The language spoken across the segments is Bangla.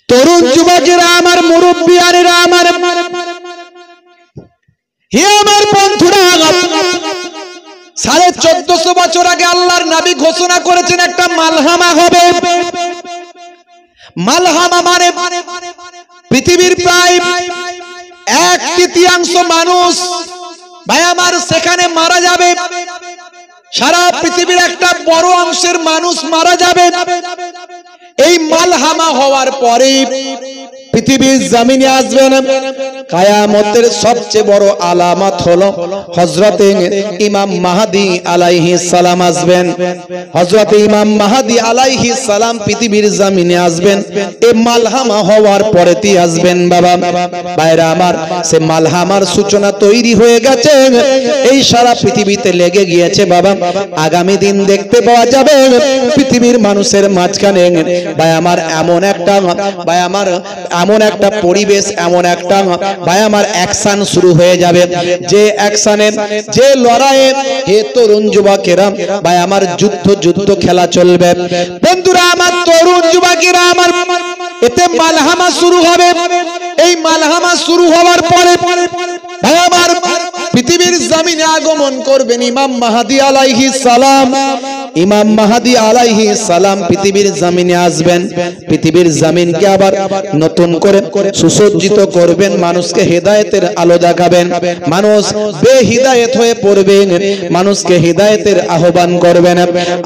তরুণ যুবকেরা আমার, মুরব্বিয়ানেরা আমার, হে আমার বন্ধুরা, 1450 বছর আগে আল্লাহর নবী ঘোষণা করেছেন একটা মালহামা হবে। মালহামা মানে পৃথিবীর প্রায় 1/3 মানুষ ভাই আমার সেখানে মারা যাবে। সারা পৃথিবীর একটা বড় অংশের মানুষ মারা যাবে। এই মালহামা হওয়ার পরে পৃথিবীর জমিনে আসবেন কিয়ামতের সবচেয়ে বড় আলামত হলো হযরতে ইমাম মাহদী আলাইহিস সালাম আসবেন। হযরতে ইমাম মাহদী আলাইহিস সালাম পৃথিবীর জমিনে আসবেন। এই মালহামা হওয়ার পরেই আসবেন বাবা ভাইরা আমার। সে মালহামার সূচনা তৈরি হয়ে গেছে, এই সারা পৃথিবীতে লেগে গিয়েছে বাবা। আগামী দিন দেখতে পাওয়া যাবে পৃথিবীর মানুষের মাঝখানে ভাই আমার এমন একটা পরিবেশ, এমন একটা ভাই আমার অ্যাকশন শুরু হয়ে যাবে, যে অ্যাকশনে, যে লড়াইয়ে হে তরুণ যুবকেরা ভাই আমার যুদ্ধ খেলা চলবে। বন্ধুরা আমার, তরুণ যুবকেরা আমার, এতে মালহামা শুরু হবে। এই মালহামা শুরু হওয়ার পরে ভাই আমার পৃথিবীর জমিনে আগমন করবেন ইমাম মাহদী আলাইহিস সালাম। ইমাম মাহদী আলাইহিস সালাম পৃথিবীর জমিনে আসবেন। পৃথিবীর জমিনকে আবার নতুন করে সুসজ্জিত করবেন, মানুষকে হেদায়েতের আলো দেখাবেন। মানুষ বেহিদায়েত হয়ে পড়বেন, মানুষকে হেদায়েতের আহ্বান করবেন।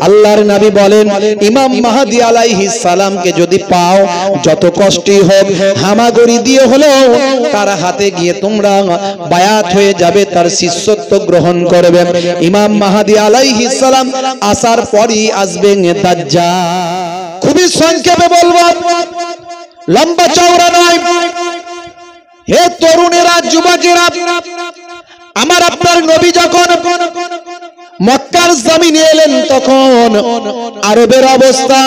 আল্লাহর নবী বলেন, ইমাম মাহদী আলাইহিস সালামকে যদি পাও, যত কষ্টই হোক হামাগুড়ি দিয়ে হলেও তার হাতে গিয়ে তোমরা বায়াত হয়ে যাবে, তার শিষ্যত্ব গ্রহণ করবে। ইমাম মাহদী আলাইহিস সালাম আসার পরই আসবে দাজ্জাল। খুবই সংক্ষেপে বলবো, লম্বা চওড়া নয়। হে তরুণেরা, যুবকেরা আমার, আপনার নবী যখন মক্কার জমিনে এলেন তখন আরবের অবস্থা,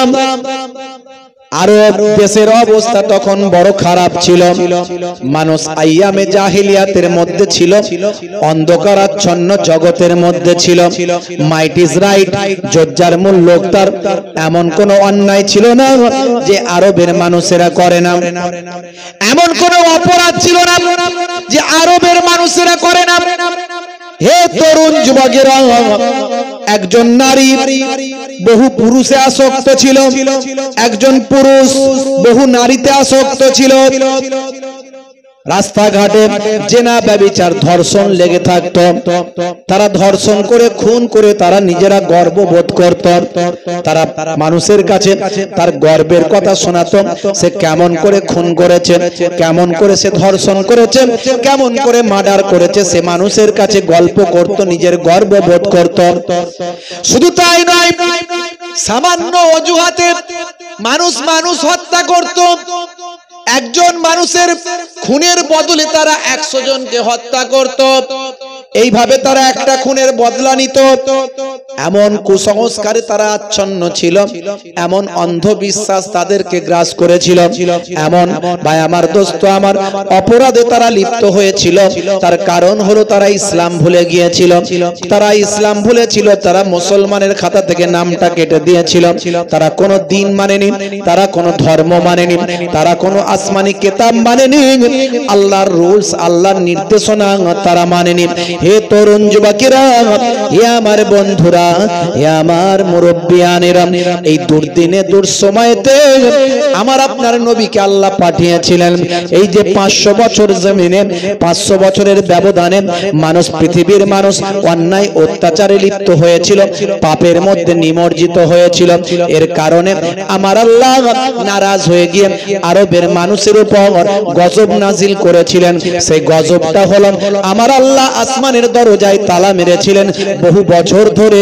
আরব দেশের অবস্থা তখন বড় খারাপ ছিল। মানুষ আইয়ামে জাহিলিয়াতের মধ্যে ছিল, অন্ধকারাচ্ছন্ন জগতের মধ্যে ছিল। মাইট ইজ রাইট, জজ্জার মূল লোক তার এমন কোন অন্যায় ছিল না যে আরবের মানুষেরা করে না, এমন কোন অপরাধ ছিল না যে আরবের মানুষেরা করে না। হে তরুণ যুবকেরা, একজন নারী বহু পুরুষে আসক্ত ছিল, একজন পুরুষ বহু নারীতে আসক্ত ছিল। রাস্তাঘাটে জেনা, ব্যভিচার, ধর্ষণ লেগে থাকতো। তারা ধর্ষণ করে, খুন করে তারা নিজেরা গর্ববোধ করত। তারা মানুষের কাছে তার গর্বের কথা শোনাতো, সে কেমন করে খুন করেছে, কেমন করে সে ধর্ষণ করেছে, কেমন করে মার্ডার করেছে, সে মানুষের কাছে গল্প করত, নিজের গর্ববোধ করত। শুধু তাই নয়, সামান্য অজুহাতে মানুষ হত্যা করত। একজন মানুষের খুনের বদলে তারা 100 জনকে হত্যা করত। এইভাবে তারা একটা খুনের বদলা নিত। এমন কুসংস্কারে তারা আচ্ছন্ন ছিল, এমন অন্ধবিশ্বাস তাদেরকে গ্রাস করেছিল, এমন ভাই আমার, দোস্ত আমার, অপরাধে তারা লিপ্ত হয়েছিল। তার কারণ হলো তারা ইসলাম ভুলে গিয়েছিল। তারা ইসলাম ভুলেছিল, তারা মুসলমানের খাতা থেকে নামটা কেটে দিয়েছিল। তারা কোনো দিন মানেনি, তারা কোনো ধর্ম মানেনি, তারা কোনো আসমানি কিতাব মানেনি, আল্লাহর রুলস, আল্লাহর নির্দেশনা তারা মানেনি। হে তরুণ যুবকেরা, হে আমার বন্ধুরা, হে আমার মুরব্বিয়ানেরা, এই দুর্দিনে দুঃসময়েতে আমার আপনার নবীকে আল্লাহ পাঠিয়েছিলেন। এই যে 500 বছর জমিনে, 500 বছরের ব্যবধানে মানুষ, পৃথিবীর মানুষ অন্যায় অত্যাচারে লিপ্ত হয়েছিল, পাপের মধ্যে নিমজ্জিত হয়েছিল। এর কারণে আমার আল্লাহ নারাজ হয়ে গিয়ে আরবের মানুষের উপর গজব নাজিল করেছিলেন। সেই গজবটা হলো, আমার আল্লাহ আসমানের দরজায় তালা মেরেছিলেন। বহু বছর ধরে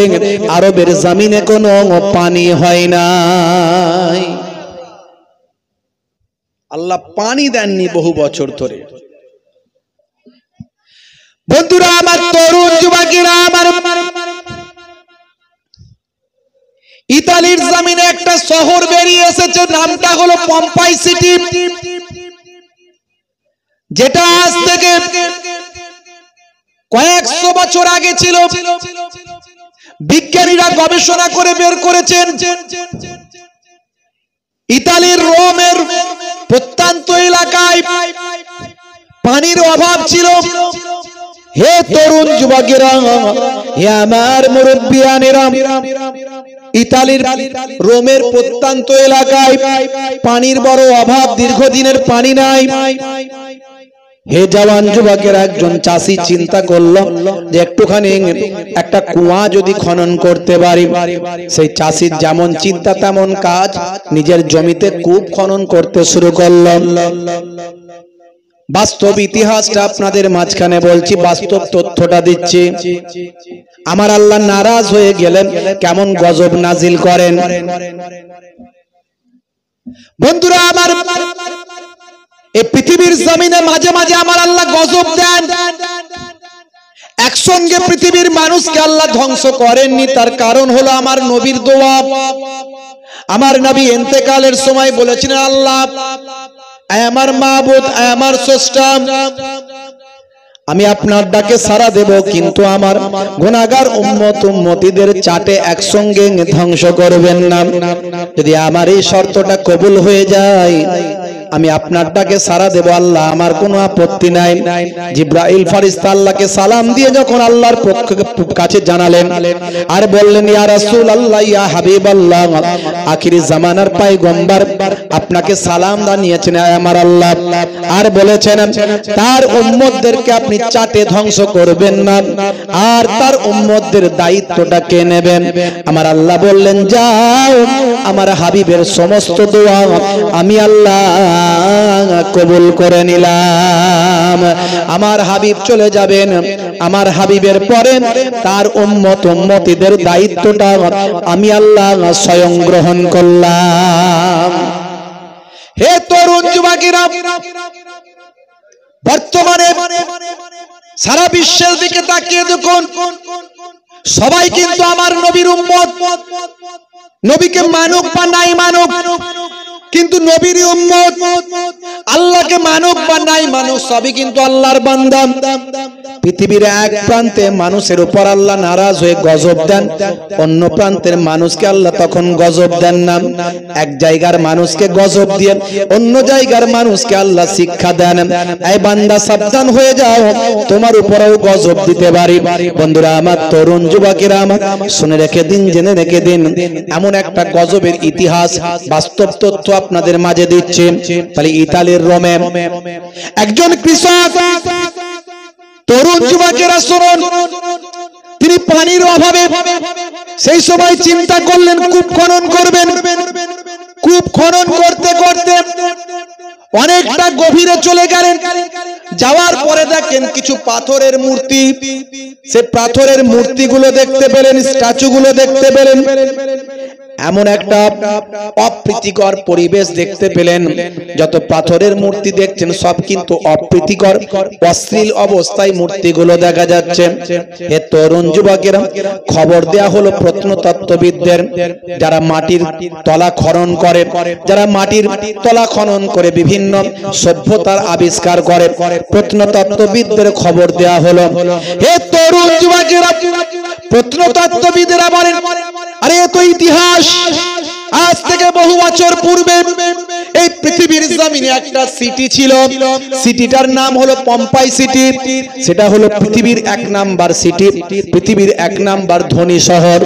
আরবের জমিনে কোনো পানি হয় নাই। আল্লাহ পানি দেননি বহু বছর ধরে। বন্ধুরা আমার, তরুণ যুবকেরা আমার, ইতালির জমিনে একটা শহর বেরিয়ে এসেছে, নামটা হলো পম্পাই সিটি, যেটা আজ থেকে কয়েকশো বছর আগে ছিল। বিজ্ঞানীরা গবেষণা করে বের করেছেন, ইতালির রোমের বলছিল, হে তরুণ যুবকেরা, হে আমার মুরব্বিয়ানেরা, ইতালির রোমের প্রত্যন্ত এলাকায় পানির বড় অভাব, দীর্ঘদিনের পানি নাই। হে জওয়ান যুবকের একজন চাষি চিন্তা করলো যে একটুখানি একটা কুয়া যদি খনন করতে পারি। সেই চাষির যেমন চিন্তা তেমন কাজ, নিজের জমিতে কূপ খনন করতে শুরু করলো। বাস্তব ইতিহাসটা আপনাদের মাঝখানে বলছি, বাস্তব তথ্যটা দিচ্ছি। আমার আল্লাহ নারাজ হয়ে গেলেন, কেমন গজব নাজিল করেন। বন্ধুরা আমার, এই পৃথিবীর জমিনে মাঝে মাঝে আমার আল্লাহ গজব দেন। একসঙ্গে পৃথিবীর মানুষকে আল্লাহ ধ্বংস করেননি, তার কারণ হলো আমার নবীর দোয়া। আমার নবী ইন্তেকালের সময় বলেছিলেন, আল্লাহ আমার মাবুদ, আমার স্রষ্টা, আমি আপনার ডাকে সাড়া দেব, কিন্তু আমার গুনাহগার উম্মত উম্মতিদের চাটে একসঙ্গে ধ্বংস করবেন না। যদি আমার এই শর্তটা কবুল হয়ে যায়, আমি আপনার ডাকে সাড়া দেব আল্লাহ, আমার কোনো আপত্তি নাই। জিবরাইল ফেরেশতা আল্লাহকে সালাম দিয়ে যখন আল্লাহর কাছে জানালেন আর বললেন, ইয়া রাসূলুল্লাহ, ইয়া হাবিবাল্লাহ, আখিরি জামানার পয়গম্বর আপনাকে সালাম জানিয়েছেন আমার আল্লাহ, আর বলেছেন তার উম্মতদেরকে আপনি চাটে ধ্বংস করবেন না, আর তার উম্মতদের দায়িত্বটা কে নেবেন? আমার আল্লাহ বললেন, যাও, আমার হাবিবের সমস্ত দোয়া আমি আল্লাহ কবুল করে নিলাম। আমার হাবিব চলে যাবেন, আমার হাবিবের পরে তার উম্মত উম্মতিদের দায়িত্বটা আমি আল্লাহ স্বয়ং গ্রহণ করলাম। হে তরুণ যুবকেরা, বর্তমানে সারা বিশ্বের দিকে তাকিয়ে দেখুন, সবাই কিন্তু আমার নবীর উম্মত। নবীকে মানুক বা নাই মানুক, কিন্তু নবীর উম্মত। আল্লাহকে মানুক বা নাই মানুক, সবই কিন্তু আল্লাহর বান্দা। পৃথিবীর এক প্রান্তে মানুষের উপর আল্লাহ নারাজ হয়ে গজব দেন, অন্য প্রান্তের মানুষকে আল্লাহ তখন গজব দেন না। এক জায়গার মানুষকে গজব দিয়ে অন্য জায়গার মানুষকে আল্লাহ শিক্ষা দেন, এই বান্দা সাবধান হয়ে যাও, তোমার উপরেও গজব দিতে পারি। বন্ধুরা আমার, তরুণ যুবকেরা আমার, শুনে রেখে দিন, জেনে রেখে দিন, এমন একটা গজবের ইতিহাস বাস্তব তথ্য আপনাদের মাঝে দিচ্ছে। তাহলে ইতালির রোমে একজন কৃষক, তরুণ যুবকেরা শুনুন, তিনি পানির অভাবে সেই সময় চিন্তা করলেন কূপ খনন করবেন। কূপ খনন করতে করতে অনেকটা গভীরে চলে গেলেন। যাওয়ার পরে দেখেন কিছু পাথরের মূর্তি। সে পাথরের মূর্তিগুলো দেখতে পেলেন, স্ট্যাচুগুলো দেখতে পেলেন। এমন একটা অপ্রীতিকর পরিবেশ দেখতে পেলেন। যত পাথরের মূর্তি দেখছেন সব কিন্তু অপ্রীতিকর, অশ্লীল অবস্থায় মূর্তিগুলো দেখা যাচ্ছে। হে তরুণ যুবকেরা, খবর দেয়া হলো প্রত্নতত্ত্ববিদদের, যারা মাটির তলা খনন করে, যারা মাটির তলা খনন করে বিভিন্ন সভ্যতার আবিষ্কার করে, প্রত্নতত্ত্ববিদদের খবর দেয়া হলো। হে তরুণ যুবকেরা, প্রত্নতত্ত্ববিদেরা বলেন, আরে এ তো ইতিহাস। আজ থেকে বহু বছর পূর্বে এই পৃথিবীর জমিনে একটা সিটি ছিল। সিটিটার নাম হলো পম্পাই সিটি। সেটা হলো পৃথিবীর 1 নাম্বার সিটি, পৃথিবীর 1 নাম্বার ধনী শহর।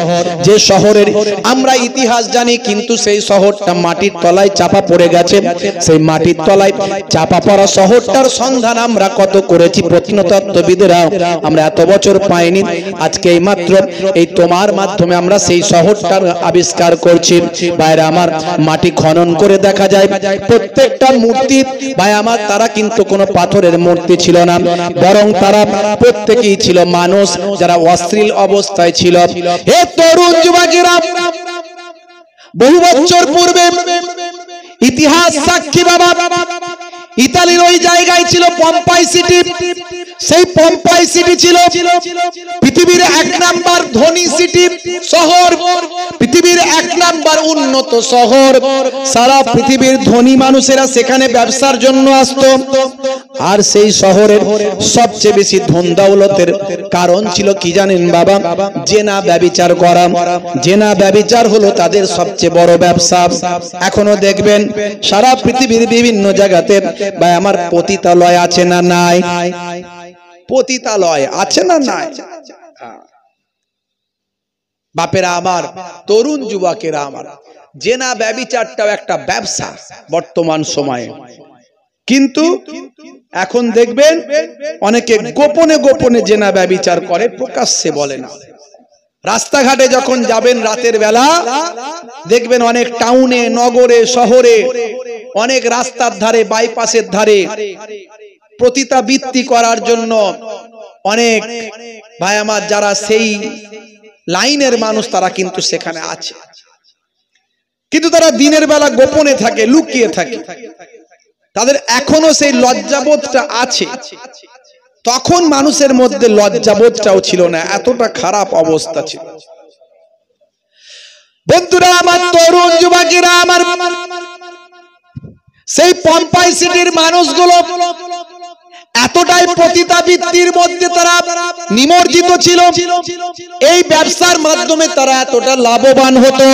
যে শহরের আমরা ইতিহাস জানি, কিন্তু সেই শহরটা মাটির তলায় চাপা পড়ে গেছে। সেই মাটির তলায় চাপা পড়া শহরটার সন্ধান আমরা কত করেছি প্রত্নতত্ত্ববিদেরা, আমরা এত বছর পাইনি। আজকে এই মাত্র এই তোমার মাধ্যমে আমরা সেই শহরটার আবিষ্কার করছি। বাইরে আমার মাটি খনন করে দেখা যায় প্রত্যেকটা মূর্তি, ভাই আমার, তারা কিন্তু কোনো পাথরের মূর্তি ছিল না, বরং তারা প্রত্যেকেই ছিল মানুষ, যারা অশ্লীল অবস্থায় ছিল। হে তরুণ যুবকেরা, বহু বছর পূর্বে ইতিহাস সাক্ষী বাবা, ইতালির ওই জায়গায় ছিল পম্পাই সিটি। সেই পম্পাই সিটি ছিল পৃথিবীর 1 নাম্বার ধনী সিটি শহর, পৃথিবীর 1 নাম্বার উন্নত শহর। সারা পৃথিবীর ধনী মানুষেরা সেখানে ব্যবসার জন্য আসতো। আর সেই শহরের সবচেয়ে বেশি ধন দৌলতের কারণ ছিল কি জানেন বাবা? জেনা ব্যভিচার করা। জেনা ব্যভিচার হলো তাদের সবচেয়ে বড় ব্যবসা। এখনো দেখবেন সারা পৃথিবীর বিভিন্ন জায়গাতে ভাই আমার পতিতালয় আছে না নাই? পতিতালয় আছে না নাই? বাপেরা আমার, তরুণ যুবকেরা আমার, জেনা ব্যভিচারটাও একটা ব্যবসা বর্তমান সময়ে। কিন্তু এখন দেখবেন অনেকে গোপনে গোপনে জেনা ব্যভিচার করে, প্রকাশ্যে বলে না। রাস্তাঘাটে যখন যাবেন রাতের বেলা দেখবেন অনেক টাউনে, নগরে, শহরে, অনেক রাস্তার ধারে, বাইপাসের ধারে পতিতাবৃত্তি করার জন্য অনেক ভাই আমার যারা সেই লাইনের মানুষ তারা কিন্তু সেখানে আছে। কিন্তু তারা দিনের বেলা গোপনে থাকে, লুকিয়ে থাকে। তাদের এখনো সেই লজ্জাবোধটা আছে। তখন মানুষের মধ্যে লজ্জাবোধটাও ছিল না, এতটা খারাপ অবস্থা ছিল। বন্ধুরা আমার, তরুণ যুবকেরা আমার, সেই পম্পাই সিটির মানুষগুলো এতটাই পতিতাবৃত্তির মধ্যে তারা নিমজ্জিত ছিল, এই ব্যবসার মাধ্যমে তারা এতটা লাভবান হতো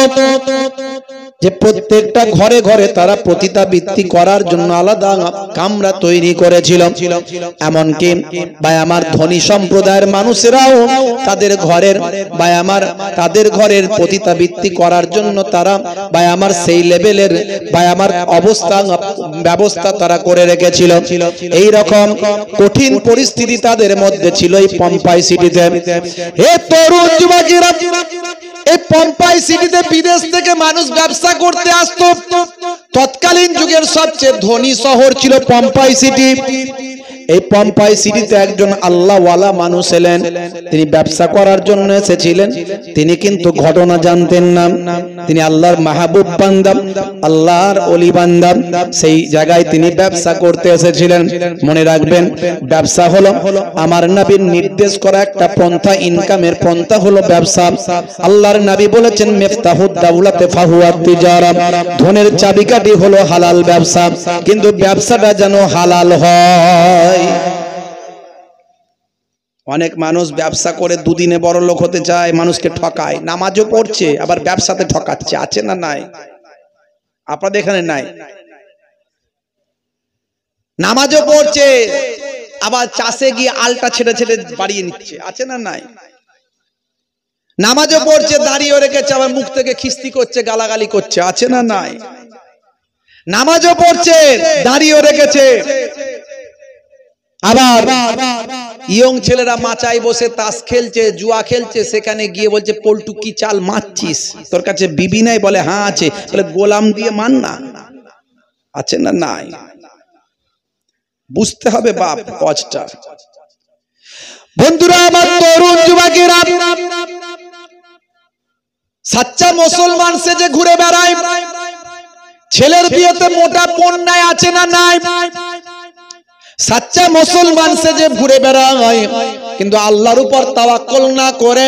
যে প্রত্যেকটা ঘরে ঘরে তারা পতিতাবৃত্তি করার জন্য আলাদা কামরা তৈরি করেছিল। এমনকি ভাই আমার ধনী সম্প্রদায়ের মানুষেরাও তাদের ঘরের ভাই আমার তাদের ঘরের পতিতাবৃত্তি করার জন্য তারা ভাই আমার সেই লেভেলের ভাই আমার ব্যবস্থা তারা করে রেখেছিল। এই রকম কঠিন পরিস্থিতি তাদের মধ্যে ছিল এই পম্পাই সিটিতে। হে তরুণ যুবকেরা, এই পম্পাই সিটিতে বিদেশ থেকে মানুষ ব্যবসা করতে আসতো। তৎকালীন যুগের সবচেয়ে ধনী শহর ছিল পম্পাই সিটি। এই পম্পাই সিটিতে একজন আল্লাহওয়ালা মানুষ এলেন, তিনি ব্যবসা করার জন্য এসেছিলেন। তিনি কিন্তু ঘটনা জানতেন না, তিনি আল্লাহর মাহবুব বান্দা, আল্লাহর ওলি বান্দা। সেই জায়গায় তিনি ব্যবসা করতে এসেছিলেন। মনে রাখবেন, ব্যবসা হলো আমার নবীর নির্দেশ করা একটা পন্থা, ইনকামের পন্থা হলো ব্যবসা। আল্লাহর নবী বলেছেন, মিফতাহুদ দাওলাতে ফাহুয়া তিজারা, ধনের চাবিকাঠি হলো হালাল ব্যবসা। কিন্তু ব্যবসাটা যেন হালাল হয়। অনেক মানুষ ব্যবসা করে দুদিনে বড় লোক হতে চায়, মানুষকে ঠকায়, নামাজও পড়ছে আবার ব্যবসাতে ঠকাচ্ছে। আছে না নাই? আপনাদের এখানে নাই? নামাজও পড়ছে আবার চাষে গিয়ে আলটা ছেড়ে ছেড়ে বাড়িয়ে নিচ্ছে। আছে না নাই? নামাজও পড়ছে, দাঁড়িয়ে রেখেছে, আবার মুখ থেকে খিস্তি করছে, গালাগালি করছে। আছে না নাই? নামাজও পড়ছে, দাঁড়িয়ে রেখেছে, আবার ইয়ং ছেলেরা মাচায় বসে তাস খেলছে, জুয়া খেলছে, সেখানে গিয়ে বলছে, পল্টু কি চাল মারছিস? তোর কাছে বিবি নাই? বলে হ্যাঁ আছে। বলে গোলাম দিয়ে মান না। আছে না নাই? বুঝতে হবে বাপ কষ্টটা। বন্ধুরা আমার, তরুণ যুবকেরা, সাচ্চা মুসলমান সেজে ঘুরে বেড়ায়, ছেলের বিয়েতে মোটা পণ নাই। আছে না নাই? সাচ্চা মুসলমান সেজে ঘুরে বেড়ায়, কিন্তু আল্লাহর উপর তাওয়াক্কুল না করে,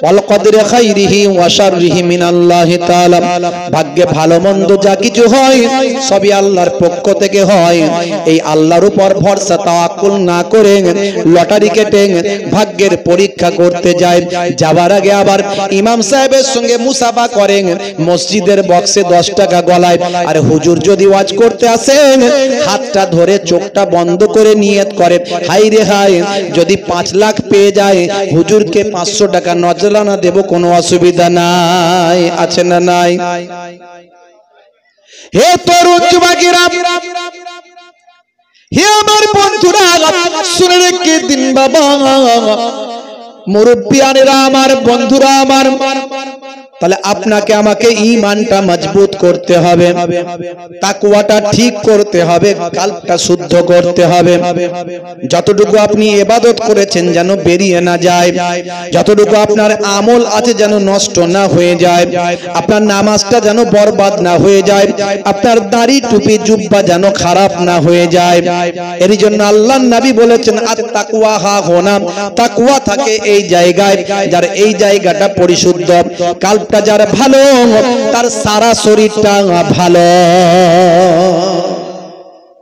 ওয়াল কদরি খাইরিহি ওয়া শাররিহি মিনাল্লাহি তাআলা, ভাগ্যে ভালো মন্দ যা কিছু হয় সবই আল্লাহর পক্ষ থেকে হয়। এই আল্লাহর উপর ভরসা তাওয়াক্কুল না করে লটারি কেটে ভাগ্যের পরীক্ষা করতে যায়। যাবার আগে আবার ইমাম সাহেবের সঙ্গে মুসাফা করেন, মসজিদের বক্সে 10 টাকা গলায়। আর হুজুর যদি ওয়াজ করতে আসেন, হাতটা ধরে চোখটা বন্ধ করে নিয়ত করে, হাই রে হাই, যদি 5 লাখ পেয়ে যায় হুজুরকে 500 টাকা নজরানা দেব, কোনো অসুবিধা নাই। আছে না নাই? হে তরুণ যুবকেরা, হে আমার বন্ধুরা, শুনে রেখে দিন বাবা, মুরব্বিয়ানেরা আমার, বন্ধুরা আমার, তাহলে আপনাকে আমাকে ঈমানটা মজবুত করতে হবে, তাকওয়াটা ঠিক করতে হবে, কালবটা শুদ্ধ করতে হবে। যতটুকু আপনি ইবাদত করেছেন যেন বেরিয়ে না যায়, যতটুকু আপনার আমল আছে যেন নষ্ট না হয়ে যায়, আপনার নামাজটা যেন বরবাদ না হয়ে যায়, আপনার দাড়ি টুপি জুব্বা যেন খারাপ না হয়ে যায়। এর জন্য আল্লাহর নবী বলেছেন, আত-তাকওয়া হা হোনা, তাকওয়া থাকে এই জায়গায়, যার এই জায়গাটা পরিশুদ্ধ, কালবটা যার ভালো, তার সারা শরীরটা ভালো।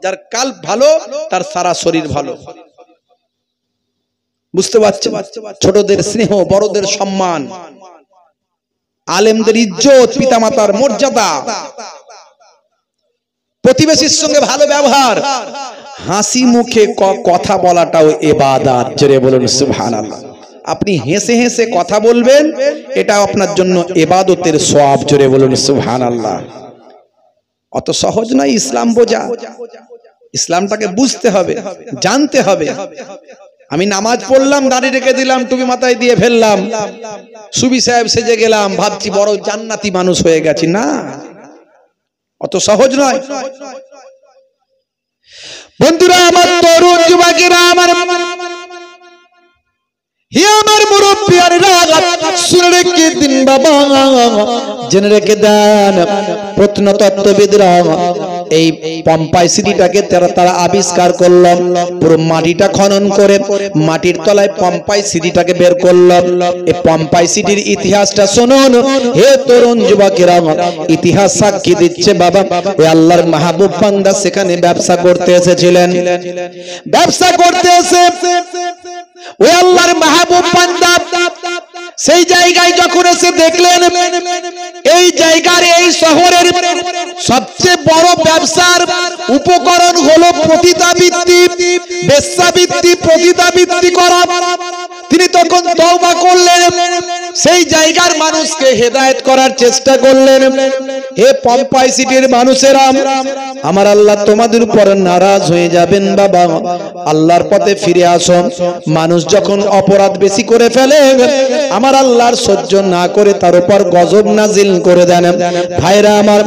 যার কাল ভালো তার সারা শরীর ভালো। বুঝতে পারছেন? ছোটদের স্নেহ, বড়দের সম্মান, আলেমদের ইজ্জত, পিতামাতার মর্যাদা, প্রতিবেশীর সঙ্গে ভালো ব্যবহার, হাসি মুখে কথা বলাটাও ইবাদত। জোরে বলুন সুবহানাল্লাহ। আপনি হেসে হেসে কথা বলবেন, এটা আপনার জন্য ইবাদতের সওয়াব। জোরে বলুন সুবহানাল্লাহ। অত সহজ নয় ইসলাম বোঝা। ইসলামটাকে বুঝতে হবে, জানতে হবে। আমি নামাজ পড়লাম, দাড়ি রেখে দিলাম, টুপি মাথায় দিয়ে ফেললাম, সুবি সাহেব সেজে গেলাম, ভাবছি বড় জান্নাতি মানুষ হয়ে গেছি। না, অত সহজ নয়। বন্ধুরা আমার, তরুণ যুবকেরা আমার, হে আমার মুরব্বিয়ানেরা, শুনে রেখে দিন বাবা, জেনে রেখে দেন। প্রত্নতত্ত্ববিদরা এই পম্পাই সিটিটাকে তারা আবিষ্কার করল। পুরো মাটিটা খনন করে মাটির তলায় পম্পাই সিটিটাকে বের করল। এই পম্পাই সিটির ইতিহাসটা শুনুন হে তরুণ যুবকেরা। ইতিহাস সাক্ষী দিচ্ছে বাবা, ওই আল্লাহর মাহবুব বান্দা সেখানে ব্যবসা করতে এসেছিলেন। ব্যবসা করতে এসে ওই আল্লাহর মাহবুব বান্দা সেই জায়গায় যখন এসে দেখলেন এই জায়গার, এই শহরের সবচেয়ে বড় ব্যবসার উপকরণ হলো পতিতাবৃত্তি, বেশ্যাবৃত্তি, পতিতাবৃত্তি করা। তিনি তখন তওবা করলেন, সেই জায়গার মানুষকে হেদায়েত করার চেষ্টা করলেন। হে পম্পাই সিটির মানুষেরা, আমার আল্লাহ তোমাদের উপর নারাজ হয়ে যাবেন বাবা, আল্লাহর পথে ফিরে আসো। মানুষ যখন অপরাধ বেশি করে ফেলে, আমার আল্লাহর সহ্য না করে তার উপর গজব নাজিল করে দেন। ভাইরা আমার,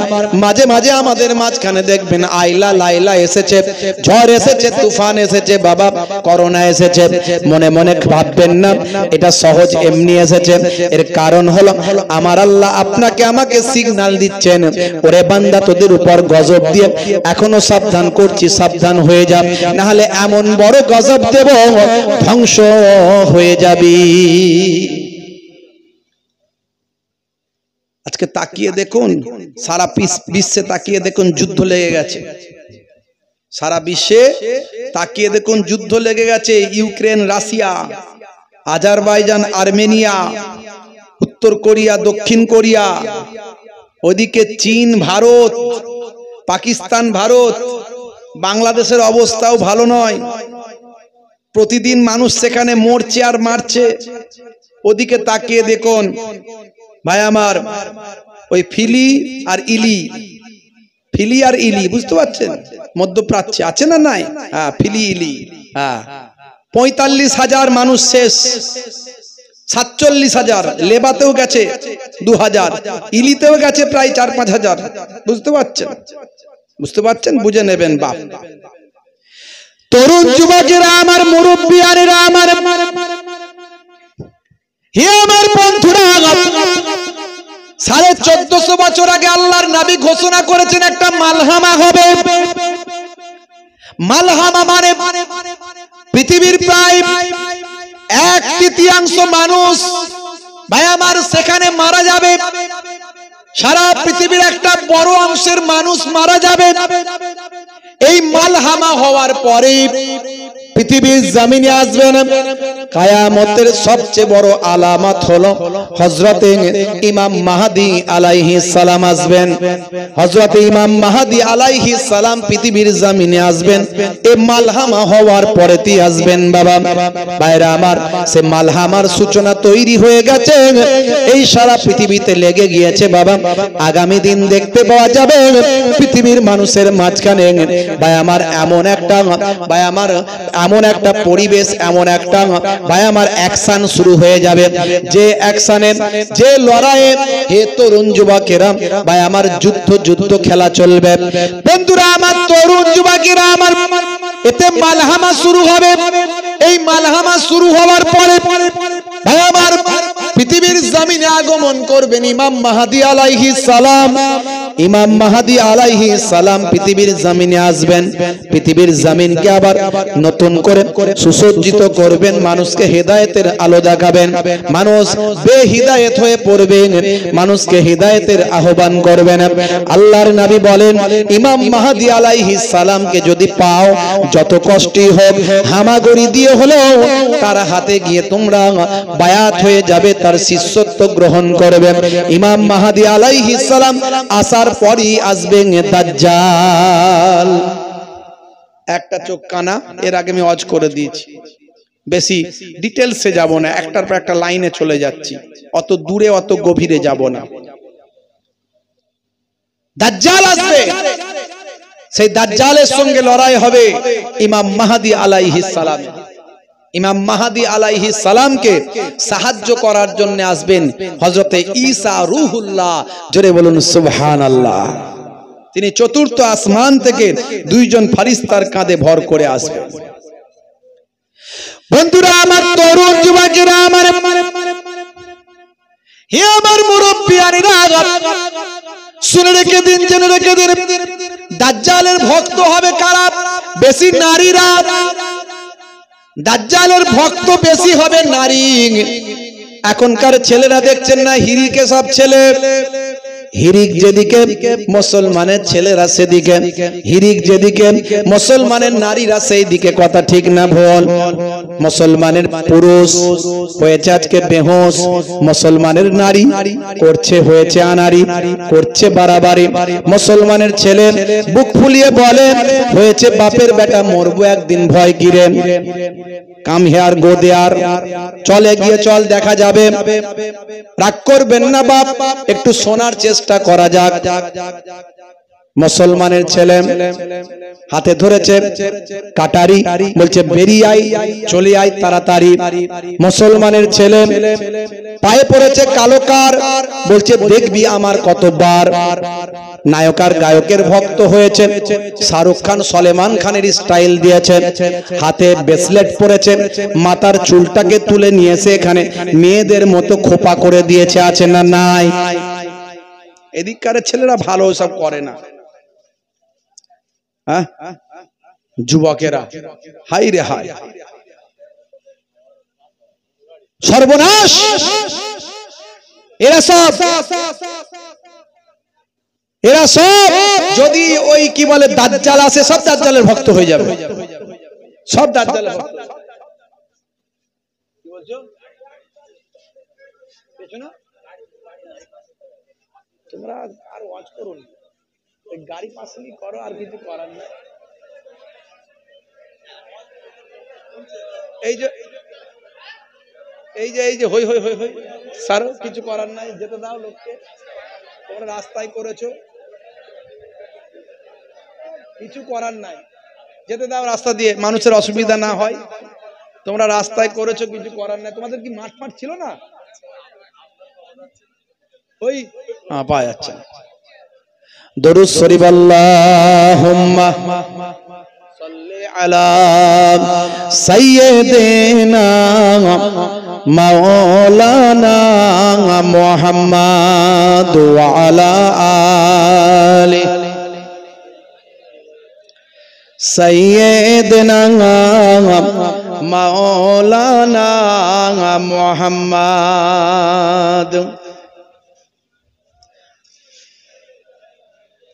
মাঝে মাঝে আমাদের মাঝখানে দেখবেন আইলা লাইলা এসেছে, ঝড় এসেছে, তুফান এসেছে বাবা, করোনা এসেছে। মনে মনে ভাববেন না এটা সহজ এমনি এসেছে। এর কারণ হলো আমার আল্লাহ আপনাকে আমাকে সিগন্যাল দিচ্ছেন, ওরে বান্দা তোদের উপর গজব দিয়ে এখনো সাবধান করছি, সাবধান হয়ে যা, না হলে এমন বড় গজব দেব ধ্বংস হয়ে যাবি। আজকে তাকিয়ে দেখুন, সারা বিশ্বে তাকিয়ে দেখুন যুদ্ধ লেগে গেছে। সারা বিশ্বে তাকিয়ে দেখুন যুদ্ধ লেগে গেছে। ইউক্রেন, রাশিয়া, আজারবাইজান, আর্মেনিয়া, উত্তর কোরিয়া, দক্ষিণ কোরিয়া, ওদিকে চীন, ভারত, পাকিস্তান, ভারত। বাংলাদেশের অবস্থাও ভালো নয়, প্রতিদিন মানুষ সেখানে মরছে আর মারছে। ওদিকে তাকিয়ে দেখুন ভাই আমার, ওই ফিলি আর ইলি, ফিলি আর ইলি বুঝতে পারছেন, মধ্যপ্রাচ্যে আছে না নাই? হ্যাঁ, ফিলি ইলি। হ্যাঁ, 45,000 মানুষ শেষ, 47,000। লেবাতেও গেছে 2,000, ইলিতেও গেছে প্রায় 4-5 হাজার। বুঝতে পারছেন? বুঝতে পারছেন? বুঝে নেবেন বাপ। তরুণ যুবকেরা আমার, মুরব্বিয়ানেরা আমার, হে আমার বন্ধুরা, 1450 বছর আগে আল্লাহর নবী ঘোষণা করেছেন একটা মালহামা হবে। মালহামা মানে পৃথিবীর প্রায় 1/3 মানুষ ভাই আমার সেখানে মারা যাবে। সারা পৃথিবীর একটা বড় অংশের মানুষ মারা যাবে। এই মালহামা হওয়ার পরে পৃথিবীর জমিনে আসবেন কিয়ামতের সবচেয়ে বড় আলামত হলো হযরতে ইমাম মাহদী আলাইহিস সালাম আসবেন। হযরতে ইমাম মাহদী আলাইহিস সালাম পৃথিবীর জমিনে আসবেন। এই মালহামা হওয়ার পরেই আসবেন বাবা। ভাইরা আমার, সে মালহামার সূচনা তৈরি হয়ে গেছে, এই সারা পৃথিবীতে লেগে গিয়েছে বাবা। আগামী দিন দেখতে পাওয়া যাবে পৃথিবীর মানুষের মাঝখানে ভাই আমার এমন একটা পরিবেশ, এমন একটা ভাই আমার অ্যাকশন শুরু হয়ে যাবে, যে অ্যাকশনে, যে লড়াইয়ে হে তরুণ যুবকেরা ভাই আমার যুদ্ধ খেলা চলবে। বন্ধুরা আমার, তরুণ যুবকেরা আমার, এতে মালহামা শুরু হবে। এই মালহামা শুরু হওয়ার পরে ভাই আমার পৃথিবীর জমিনে আগমন করবেন ইমাম মাহদী আলাইহিস সালাম। ইমাম মাহদী আলাইহিস সালাম পৃথিবীর জমিনে আসবেন, পৃথিবীর জমিনকে আবার নতুন করে সুসজ্জিত করবেন, মানুষকে হেদায়েতের আলো দেখাবেন, মানুষ বেহিদায়েত হয়ে পড়বেন, মানুষকে হেদায়েতের আহ্বান করবেন। আল্লাহর নবী বলেন ইমাম মাহদী আলাইহিস সালামকে যদি পাও, যত কষ্টই হোক হামাগুড়ি দিয়ে হলেও তার হাতে গিয়ে তোমরা বায়াত হয়ে যাবে, তার শিষ্যত্ব গ্রহণ করবে। ইমাম মাহদী আলাইহিস সালাম আসার পরই আসবেন দাজ্জাল। একটা চোখ কানা, এর আগে আমি ওয়াজ করে দিয়েছি, বেশি ডিটেইলসে যাব না, একটার পর একটা লাইনে চলে যাচ্ছি, অত দূরে অত গভীরে যাব না। দাজ্জাল আসবে, সেই দাজ্জালের সঙ্গে লড়াই হবে ইমাম মাহদী আলাইহিস সালাম। ইমাম মাহদী আলাইহিস সালামকে সাহায্য করার জন্য আসবেন হযরতে ঈসা রূহুল্লাহ, জোরে বলুন সুবহানাল্লাহ। তিনি চতুর্থ আসমান থেকে দুইজন ফেরেশতার কাঁধে ভর করে আসবেন। বন্ধুরা আমার, তরুণ যুবকেরা আমার, হে আমার মুরব্বিয়ানেরা, শুনে রেখে দিন, জেনে রেখে দিন, দাজ্জালের ভক্ত হবে কারা? বেশি নারীরা। দাজ্জালের ভক্ত বেশি হবে নারী। এখনকার ছেলেরা দেখছেন না, হিরিকে সব ছেলে, হিরিক যেদিকে মুসলমানের ছেলেরা সেদিকে, হিরিক যেদিকে মুসলমানের নারীরা সেই দিকে। কথা ঠিক না ভুল? মুসলমানের পুরুষ হয়েছে আজকে বেহুশ, মুসলমানের নারী করছে হয়েছে আনারি, করছে বাড়াবাড়ি। মুসলমানের ছেলে বুক ফুলিয়ে বলে হয়েছে বাপের বেটা, মরবো একদিন ভয় গিরে, কাম হেয়ার গো দেয়ার, চলে গিয়ে চল দেখা যাবে। রাগ করবেন না বাপ, একটু শোনার চেষ্টা করা যাক। মুসলমানের ছেলে হাতে ধরেছে কাটারি, বলছে বেরিয়ে আই, চলে আই তাড়াতাড়ি। মুসলমানের ছেলে পায়ে পড়েছে কালোকার, বলছে দেখবি আমার কতবার। নায়কার গায়কের ভক্ত হয়েছে, শাহরুখ খান সলেমান খানের স্টাইল দিয়েছে, হাতে ব্রেসলেট পরেছে, মাথার চুলটাকে তুলে নিয়েছে এখানে মেয়েদের মতো খোপা করে দিয়েছে, আছে না নাই? এদিককার ছেলেরা ভালো সব করে না, হ্যাঁ যুবকেরা, হাই রে হাই, সর্বনাশ। এরা সব যদি ওই কি বলে দাজ্জাল আসে, সব দাজ্জালের ভক্ত হয়ে যাবে, সব দাজ্জালের ভক্ত। কি বলছো? তোমরা আর ওয়াচ করো না, গাড়ি পাসলি করো, আর কিছু করার নাই। এই যে হই হই হই হই স্যার, কিছু করার নাই, যেতে দাও লোককে। তোমরা রাস্তায় করেছো, কিছু করার নাই, যেতে দাও রাস্তা দিয়ে, মানুষের অসুবিধা না হয়। তোমরা রাস্তায় করেছো, কিছু করার নাই। তোমাদের কি মাঠ ফাট ছিল না? ওই পাওয়া যাচ্ছে না। দরুদ শরীফ আল্লাহুম্মা সাল্লি আলা সাইয়্যিদিনা মাওলানা মুহাম্মাদ ওয়া আলা আলি সাইয়্যিদিনা মাওলানা মুহাম্মাদ।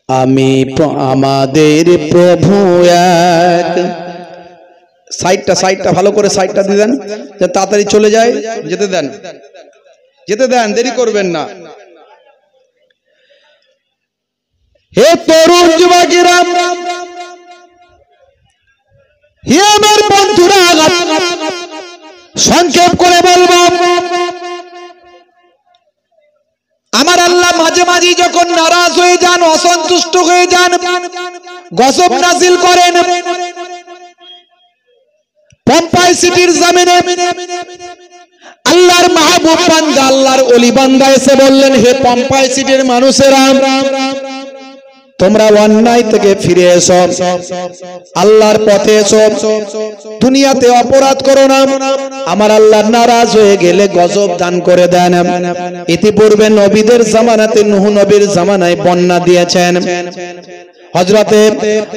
আমি আমাদের প্রভু এক। সাইডটা ভালো করে সাইডটা দিয়ে দেন, তাড়াতাড়ি চলে যায়, যেতে দেন, দেরি করবেন না। হে তরুণ যুবকেরা, হে আমার বন্ধুরা, সংক্ষেপ করে বলবো, আমার আল্লাহ মাঝে মাঝে যখন নারাজ হয়ে যান, অসন্তুষ্ট হয়ে যান, গজব নাজিল করেন। পম্পাই সিটির জমিনে আল্লাহর মাহবুব বান্দা, আল্লাহর ওলি বান্দা এসে বললেন, হে পম্পাই সিটির মানুষেরা, তোমরা অন্যায় থেকে ফিরে এসো, আল্লাহর পথে এসো, দুনিয়াতে অপরাধ করো না। আমার আল্লাহ নারাজ হয়ে গেলে গজব দান করে দেন। ইতিপূর্বে নবীদের জামানাতে নূহ নবীর জামানায় বন্যা দিয়েছেন। হযরতে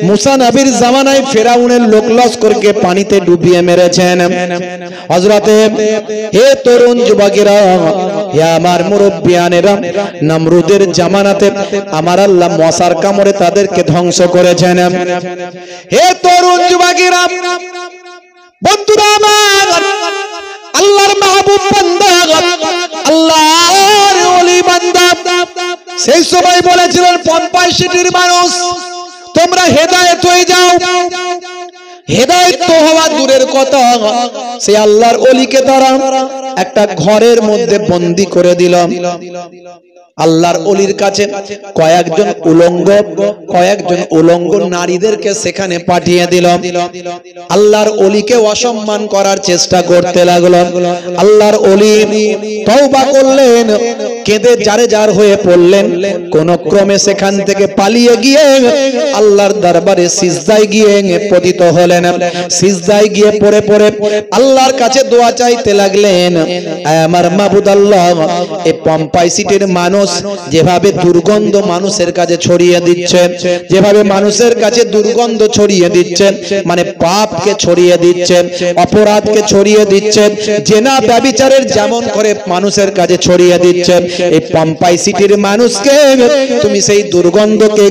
মুসা নবীর জামানায় ফেরাউনের লোক লস্করকে পানিতে ডুবিয়ে মেরেছেন। হযরতে হে তরুণ যুবকেরা, হে আমার মুরব্বিয়ানেরা, নমরুদের জামানাতে আমার আল্লাহ মশার কামড়ে তাদেরকে ধ্বংস করেছেন। হে তরুণ যুবকেরা, বন্ধুরা আমার, আল্লাহর মাহবুব বান্দা, আল্লাহর ওলি বান্দা সেই সময় বলেছিলেন, ৫০ সিটির মানুষ তোমরা হেদায়েত হয়ে যাও। হেদায়েত তো হওয়া দূরের কথা, সে আল্লাহর ওলিকে তারা একটা ঘরের মধ্যে বন্দী করে দিল। আল্লাহর ওলির কাছে কয়েকজন উলঙ্গ নারীদেরকে সেখানে পাঠিয়ে দিল। আল্লাহর ওলিকে অসম্মান করার চেষ্টা করতে লাগলো। আল্লাহর ওলি তওবা করলেন, কেঁদে জারে জার হয়ে পড়লেন। কোন ক্রমে সেখান থেকে পালিয়ে গিয়ে আল্লাহর দরবারে সিজদায় গিয়ে পতিত হলেন। সিজদায় গিয়ে পড়ে পড়ে আল্লাহর কাছে দোয়া চাইতে লাগলেন, আমার মাবুদ আল্লাহ, এই পম্পাই সিটির মানুষ যেভাবে দুর্গন্ধ মানুষের কাছে ছড়িয়ে দিচ্ছে, যেভাবে মানুষের কাছে দুর্গন্ধ ছড়িয়ে দিচ্ছেন, মানে পাপকে ছড়িয়ে দিচ্ছেন, অপরাধকে ছড়িয়ে দিচ্ছেন, জেনা ব্যভিচারের যেমন করে মানুষের কাছে ছড়িয়ে দিচ্ছেন, এই পম্পাই সিটির মানুষকে তুমি সেই দুর্গন্ধকে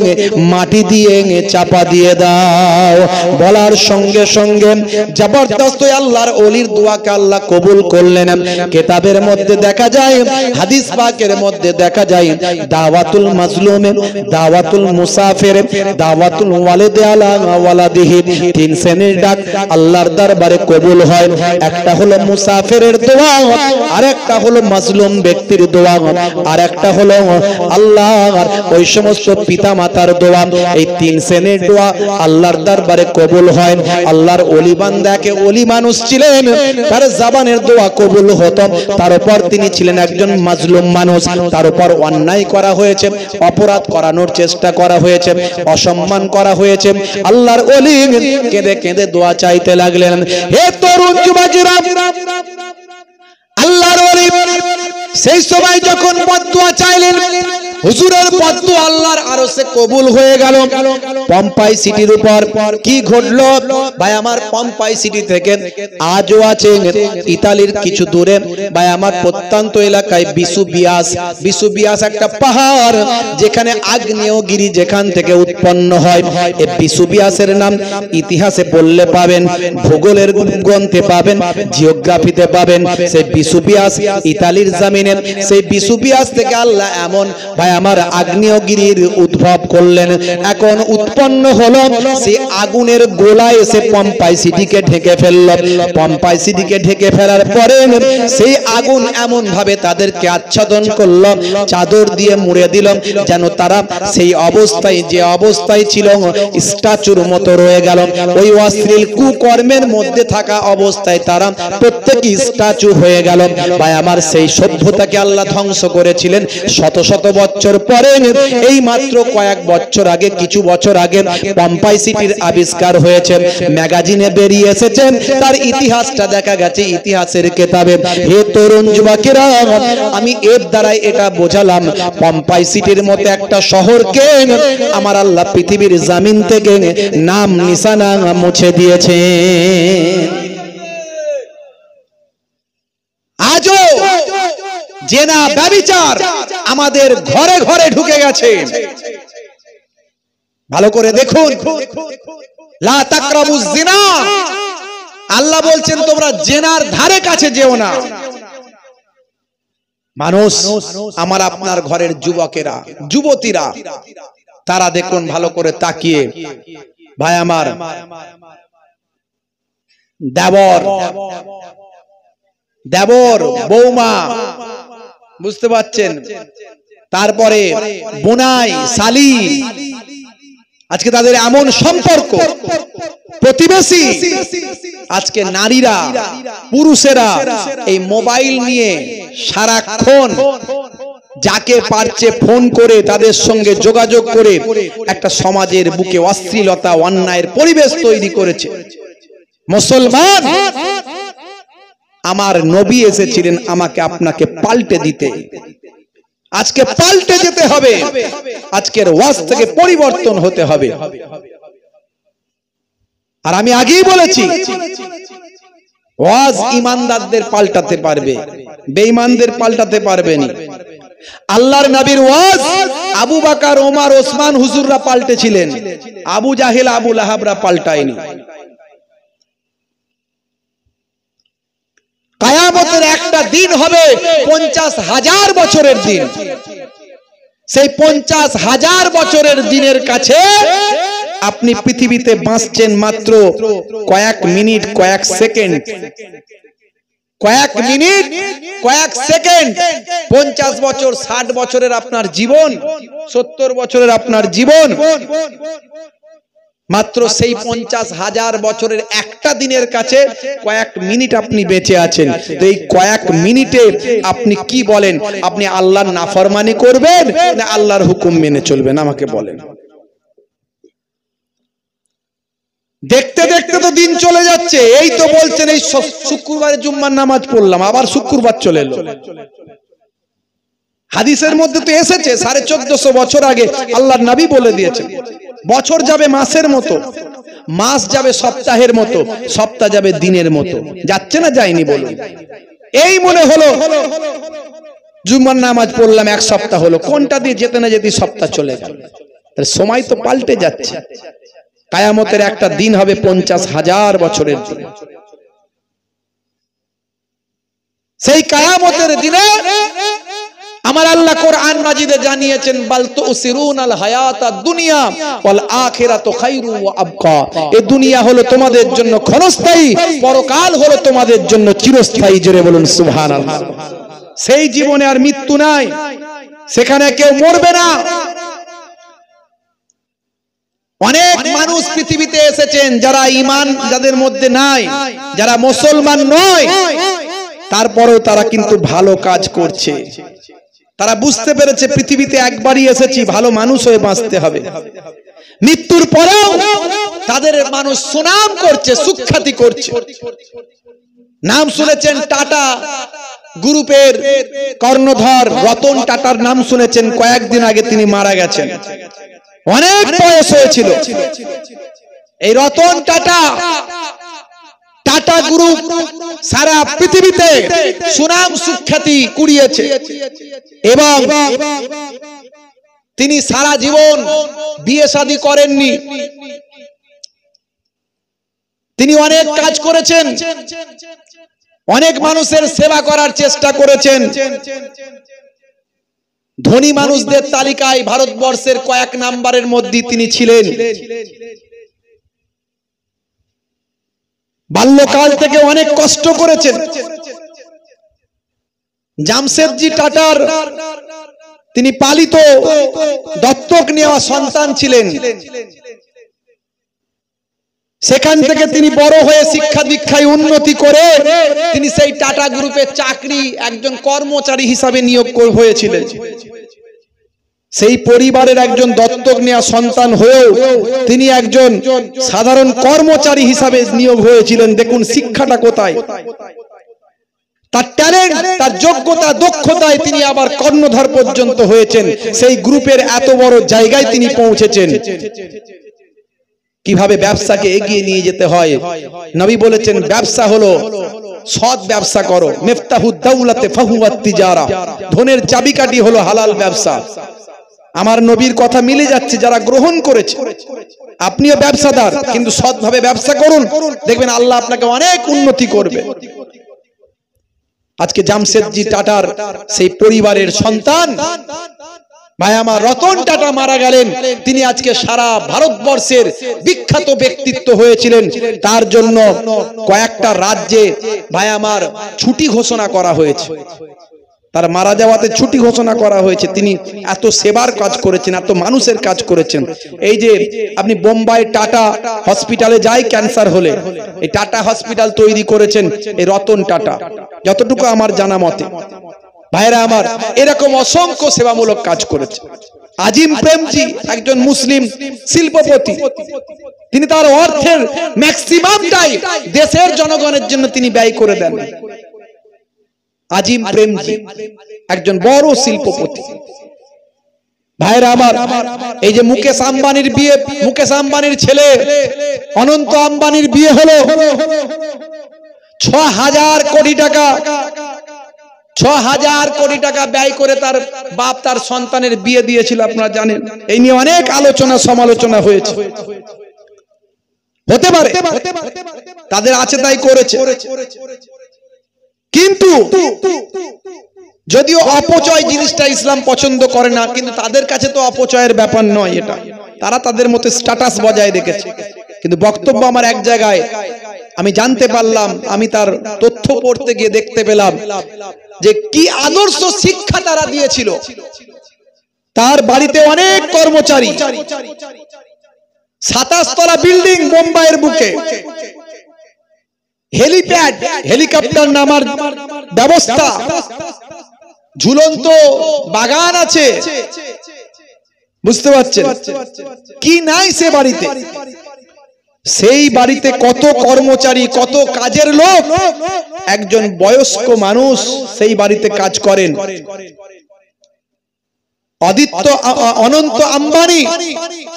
মাটি দিয়ে চাপা দিয়ে দাও। বলার সঙ্গে সঙ্গে জবরদস্ত আল্লাহর ওলির দোয়াকে আল্লাহ কবুল করলেন। কিতাবের মধ্যে দেখা যায়, হাদিস পাকের মধ্যে দেখা যায়, দাওয়াতুল মাজলুম, দাওয়াতুল মুসাফির, দাওয়াতুল ওয়ালিদ আলা ওয়ালাদিহি, ৩ শ্রেণীর ডাক আল্লাহর দরবারে কবুল হয়। একটা হলো মুসাফিরের দোয়া, আরেকটা হলো মাজলুম ব্যক্তির দোয়া, আরেকটা হলো আল্লাহর ওই সমস্ত পিতামাতার দোয়া। এই ৩ শ্রেণীর দোয়া আল্লাহর দরবারে কবুল হয়। আল্লাহর ওলি বান্দাকে ওলি মানুষ ছিলেন, তার জবানের দোয়া কবুল হতো। তার উপর তিনি ছিলেন একজন মাজলুম মানুষ, তার উপর অন্যায় করা হয়েছে, অপরাধ করানোর চেষ্টা করা হয়েছে, অসম্মান করা হয়েছে। আল্লাহর ওলি কেঁদে কেঁদে দোয়া চাইতে লাগলেন। হে তরুণ যুবকেরা, আল্লাহর ওলি সেই সময় যখন বদদুয়া চাইলেন, হুজুরের বদদুয়া আল্লাহর আরশে কবুল হয়ে গেল। পম্পাই সিটির উপর কি ঘটলো ভাই আমার? পম্পাই সিটি থেকে আজও আছে ইতালির কিছু দূরে ভাই আমার প্রত্যন্ত এলাকায় বিসুবিয়াস একটা পাহাড়, যেখানে আগ্নেয়গিরি যেখান থেকে উৎপন্ন হয়। এই বিসুবিয়াসের নাম ইতিহাসে বললে পাবেন, ভূগোলের গ্রন্থে পাবেন, জিওগ্রাফিতে পাবেন। সেই বিসুবিয়াস ইতালির জমিনে, সেই বিসুবিয়াস থেকে আল্লাহ এমন ভাই আমার আগ্নেয়গিরির উদ্ভব করলেন। এখন উৎপন্ন হলো সেই আগুনের গোলা এসে পম্পাই সিটিকে ঢেকে ফেলল। পম্পাই সিটিকে ঢেকে ফেলার পরে সেই আগুন এমন ভাবে তাদেরকে আচ্ছাদন করল, চাদর দিয়ে মুড়ে দিল, যেন তারা সেই অবস্থায়, যে অবস্থায় ছিল, স্ট্যাচুর মতো রয়ে গেল। ওই অশ্লীল কুকর্মের মধ্যে থাকা অবস্থায় তারা প্রত্যেকই স্ট্যাচু হয়ে গেল। ভাই আমার সেই সভ্যতাকে আল্লাহ ধ্বংস করেছিলেন শত শত বছর পরে। এই মাত্র কয়েক বছর আগে, কিছু বছর আগে পম্পাই সিটির আবিষ্কার হয়েছে, ম্যাগাজিনে বেরিয়ে এসেছে, তার ইতিহাসটা দেখা গেছে ইতিহাসের কিতাবে। হে তরুণ যুবকেরা, আমি এর দ্বারাই এটা বোঝালাম, পম্পাই সিটির মতো একটা শহরকে আমার আল্লাহ পৃথিবীর জমিন থেকে নাম নিশানা মুছে দিয়েছে। আজও জেনা ব্যভিচার আমাদের ঘরে ঘরে ঢুকে গেছে। ভালো করে দেখুন, লা তাকরাবুজ জিনা, আল্লাহ বলছেন তোমরা জেনার ধারে কাছে যেও না। মানুষ, আমার আপনার ঘরের যুবকেরা, যুবতীরা, তারা দেখুন ভালো করে তাকিয়ে, ভাই আমার দেবর বৌমা, বুঝতে পাচ্ছেন, তারপরে বোনাই শালি, আজকে তাদের এমন সম্পর্ক, প্রতিবেশী। আজকে নারীরা, পুরুষেরা এই মোবাইল নিয়ে সারাক্ষণ যাকে পারছে ফোন করে তাদের সঙ্গে যোগাযোগ করে একটা সমাজের বুকে অশ্লীলতা অন্যায়ের পরিবেশ তৈরি করেছে। মুসলমান, আমার নবী এসেছিলেন আমাকে আপনাকে পাল্টে দিতে। আজকে পাল্টে যেতে হবে, আজকের ওয়াজ থেকে পরিবর্তন হতে হবে। আর আমি আগেই বলেছি, ওয়াজ ইমানদারদের পাল্টাতে পারবে, বেঈমানদের পাল্টাতে পারবে না। আল্লাহর নবীর ওয়াজ আবু বকর, ওমর, ওসমান হুজুররা পাল্টেছিলেন, আবু জাহেল, আবু লাহাবরা পাল্টায়নি। কিয়ামতের একটা দিন হবে 50,000 বছরের দিন। সেই 50,000 বছরের দিনের কাছে আপনি পৃথিবীতে বাঁচছেন মাত্র কয়েক মিনিট, কয়েক সেকেন্ড, কয়েক মিনিট, কয়েক সেকেন্ড। 50 বছর, 60 বছরের আপনার জীবন, 70 বছরের আপনার জীবন, মাত্র সেই 50,000 বছরের একটা দিনের কাছে কয়েক মিনিট আপনি বেঁচে আছেন। তো এই কয়েক মিনিটে আপনি কি বলেন? আপনি আল্লাহর নাফরমানি করবেন না আল্লাহর হুকুম মেনে চলবেন? আমাকে বলেন। দেখতে দেখতে তো দিন চলে যাচ্ছে। এই তো বলছেন এই শুক্রবারে জুম্মার নামাজ পড়লাম, আবার শুক্রবার চলে এলো। হাদিসের মধ্যে তো এসেছে 1450 বছর আগে আল্লাহর নবী বলে দিয়েছেন, বছর যাবে মাসের মতো, মাস যাবে সপ্তাহের মতো, সপ্তাহ যাবে দিনের মতো। যাচ্ছে না যায়নি বলুন? এই মনে হলো জুম্মার নামাজ পড়লাম, এক সপ্তাহ হলো, কোনটা দিয়ে যেতে না যেতে সপ্তাহ চলে গেল। সময় তো পাল্টে যাচ্ছে। কিয়ামতের একটা দিন হবে 50,000 বছরের দিন। সেই কিয়ামতের দিনে আমার আল্লাহ কোরআন মাজিদে জানিয়েছেন, বাল তুসিরুনাল হায়াতাদ দুনিয়া ওয়াল আখিরাতু খায়রু ওয়া আবকা। এই দুনিয়া হলো তোমাদের জন্য ক্ষণস্থায়ী, পরকাল হলো তোমাদের জন্য চিরস্থায়ী। জোরে বলুন সুবহানাল্লাহ। সেই জীবনে আর মৃত্যু নাই, সেখানে কেউ মরবে না। অনেক মানুষ পৃথিবীতে এসেছেন যারা ঈমান যাদের মধ্যে নাই, যারা মুসলমান নয়, তারপরেও তারা কিন্তু ভালো কাজ করছে। তারা বুঝতে পেরেছে পৃথিবীতে একবারই এসেছি, ভালো মানুষ হয়ে বাঁচতে হবে। মৃত্যুর পরেও তাদের মানুষ সুনাম করছে, সুখ্যাতি করছে। নাম শুনেছেন টাটা গ্রুপের কর্ণধার রতন টাটার নাম শুনেছেন, কয়েকদিন আগে তিনি মারা গেছেন, অনেক বয়স হয়েছিল। এই রতন টাটা, টাটা গ্রুপ সারা পৃথিবীতে সুনাম সুখ্যাতি কুড়িয়েছে এবং তিনি সারা জীবন বিয়ে শাদী করেননি। তিনি অনেক কাজ করেছেন, অনেক মানুষের সেবা করার চেষ্টা করেছেন। ধনী মানুষদের তালিকায় ভারতবর্ষের কয়েক নাম্বারের মধ্যে তিনি ছিলেন। বাল্যকাল থেকে অনেক কষ্ট করেছেন। জামশেদজি টাটার তিনি পালিত দত্তক নেওয়া সন্তান ছিলেন। সেখান থেকে তিনি বড় হয়ে শিক্ষা দীক্ষায় উন্নতি করে তিনি সেই টাটা গ্রুপের চাকরি একজন কর্মচারী হিসাবে নিয়োগ হয়েছিলেন। সেই পরিবারের একজন দত্তক নেওয়া সন্তান হয়েও তিনি একজন সাধারণ কর্মচারী হিসাবে নিয়োগ হয়েছিলেন। দেখুন শিক্ষাটা কোথায়, তার ট্যালেন্ট, তার যোগ্যতা, দক্ষতায় তিনি আবার কর্ণধার পর্যন্ত হয়েছেন। সেই গ্রুপের এত বড় জায়গায় তিনি পৌঁছেছেন। কিভাবে ব্যবসাকে এগিয়ে নিয়ে যেতে হয় নবী বলেছেন, ব্যবসা হলো সৎ ব্যবসা করো। মিফতাহুদ দাওলাতে ফাহুয়াত তিজারা, ধনের চাবিকাঠি হলো হালাল ব্যবসা। আমার নবীর কথা মিলে যাচ্ছে যারা গ্রহণ করেছে। আপনিও ব্যবসাদার, কিন্তু সৎভাবে ব্যবসা করুন, দেখবেন আল্লাহ আপনাকে অনেক উন্নতি করবে। আজকে জামশেদজি টাটার সেই পরিবারের সন্তান ভাই আমার রতন টাটা মারা গেলেন। তিনি আজকে সারা ভারতবর্ষের বিখ্যাত ব্যক্তিত্ব হয়েছিলেন। তার জন্য কয়েকটা রাজ্যে ভাই আমার ছুটি ঘোষণা করা হয়েছে। তার মারা যাওয়াতে ছুটি ঘোষণা করা হয়েছে। তিনি এত সেবার কাজ করেছেন, এত মানুষের কাজ করেছেন। এই যে আপনি বোম্বাই টাটা হসপিটালে যাই ক্যান্সার হলে, এই টাটা হসপিটাল তৈরি করেছেন এই রতন টাটা, যতটুকু আমার জানা মতে। ভাইরা আমার, এরকম অসংখ্য সেবামূলক কাজ করেছে। আজিম প্রেমজি একজন মুসলিম শিল্পপতি, তিনি তার অর্থের ম্যাক্সিমামটাই দেশের জনগণের জন্য তিনি ব্যয় করে দেন। আজিম প্রেমজি একজন বড় শিল্পপতি। ভাইরা আমার, এই যে মুকেশ আম্বানির বিয়ে, মুকেশ আম্বানির ছেলে অনন্ত আম্বানির বিয়ে হলো ৬,০০০ কোটি টাকা, ৬,০০০ কোটি টাকা ব্যয় করে তার বাপ তার সন্তানের বিয়ে দিয়েছিল। আপনারা জানেন, এই নিয়ে অনেক আলোচনা সমালোচনা হয়েছে। হতে পারে তাদের আছে তাই করেছে, কিন্তু যদিও অপচয় জিনিসটা ইসলাম পছন্দ করে না, কিন্তু তাদের কাছে তো অপচয়ের ব্যাপার নয় এটা, তারা তাদের মতো স্ট্যাটাস বজায় রেখেছে। কিন্তু বক্তব্য আমার এক জায়গায় আমি জানতে পারলাম, আমি তার তথ্য পড়তে গিয়ে দেখতে পেলাম যে কি আদর্শ শিক্ষা তারা দিয়েছিল। তার বাড়িতে অনেক কর্মচারী, ২৭ তলা বিল্ডিং বোম্বাইয়ের বুকে, হেলিপ্যাড, হেলিকপ্টার নামার ব্যবস্থা, ঝুলন্ত বাগান আছে, বুঝতে পারছেন কি নাই সে বাড়িতে। সেই বাড়িতে কত কর্মচারী, কত কাজের লোক, একজন বয়স্ক মানুষ সেই বাড়িতে কাজ করেন। অনন্ত আম্বানি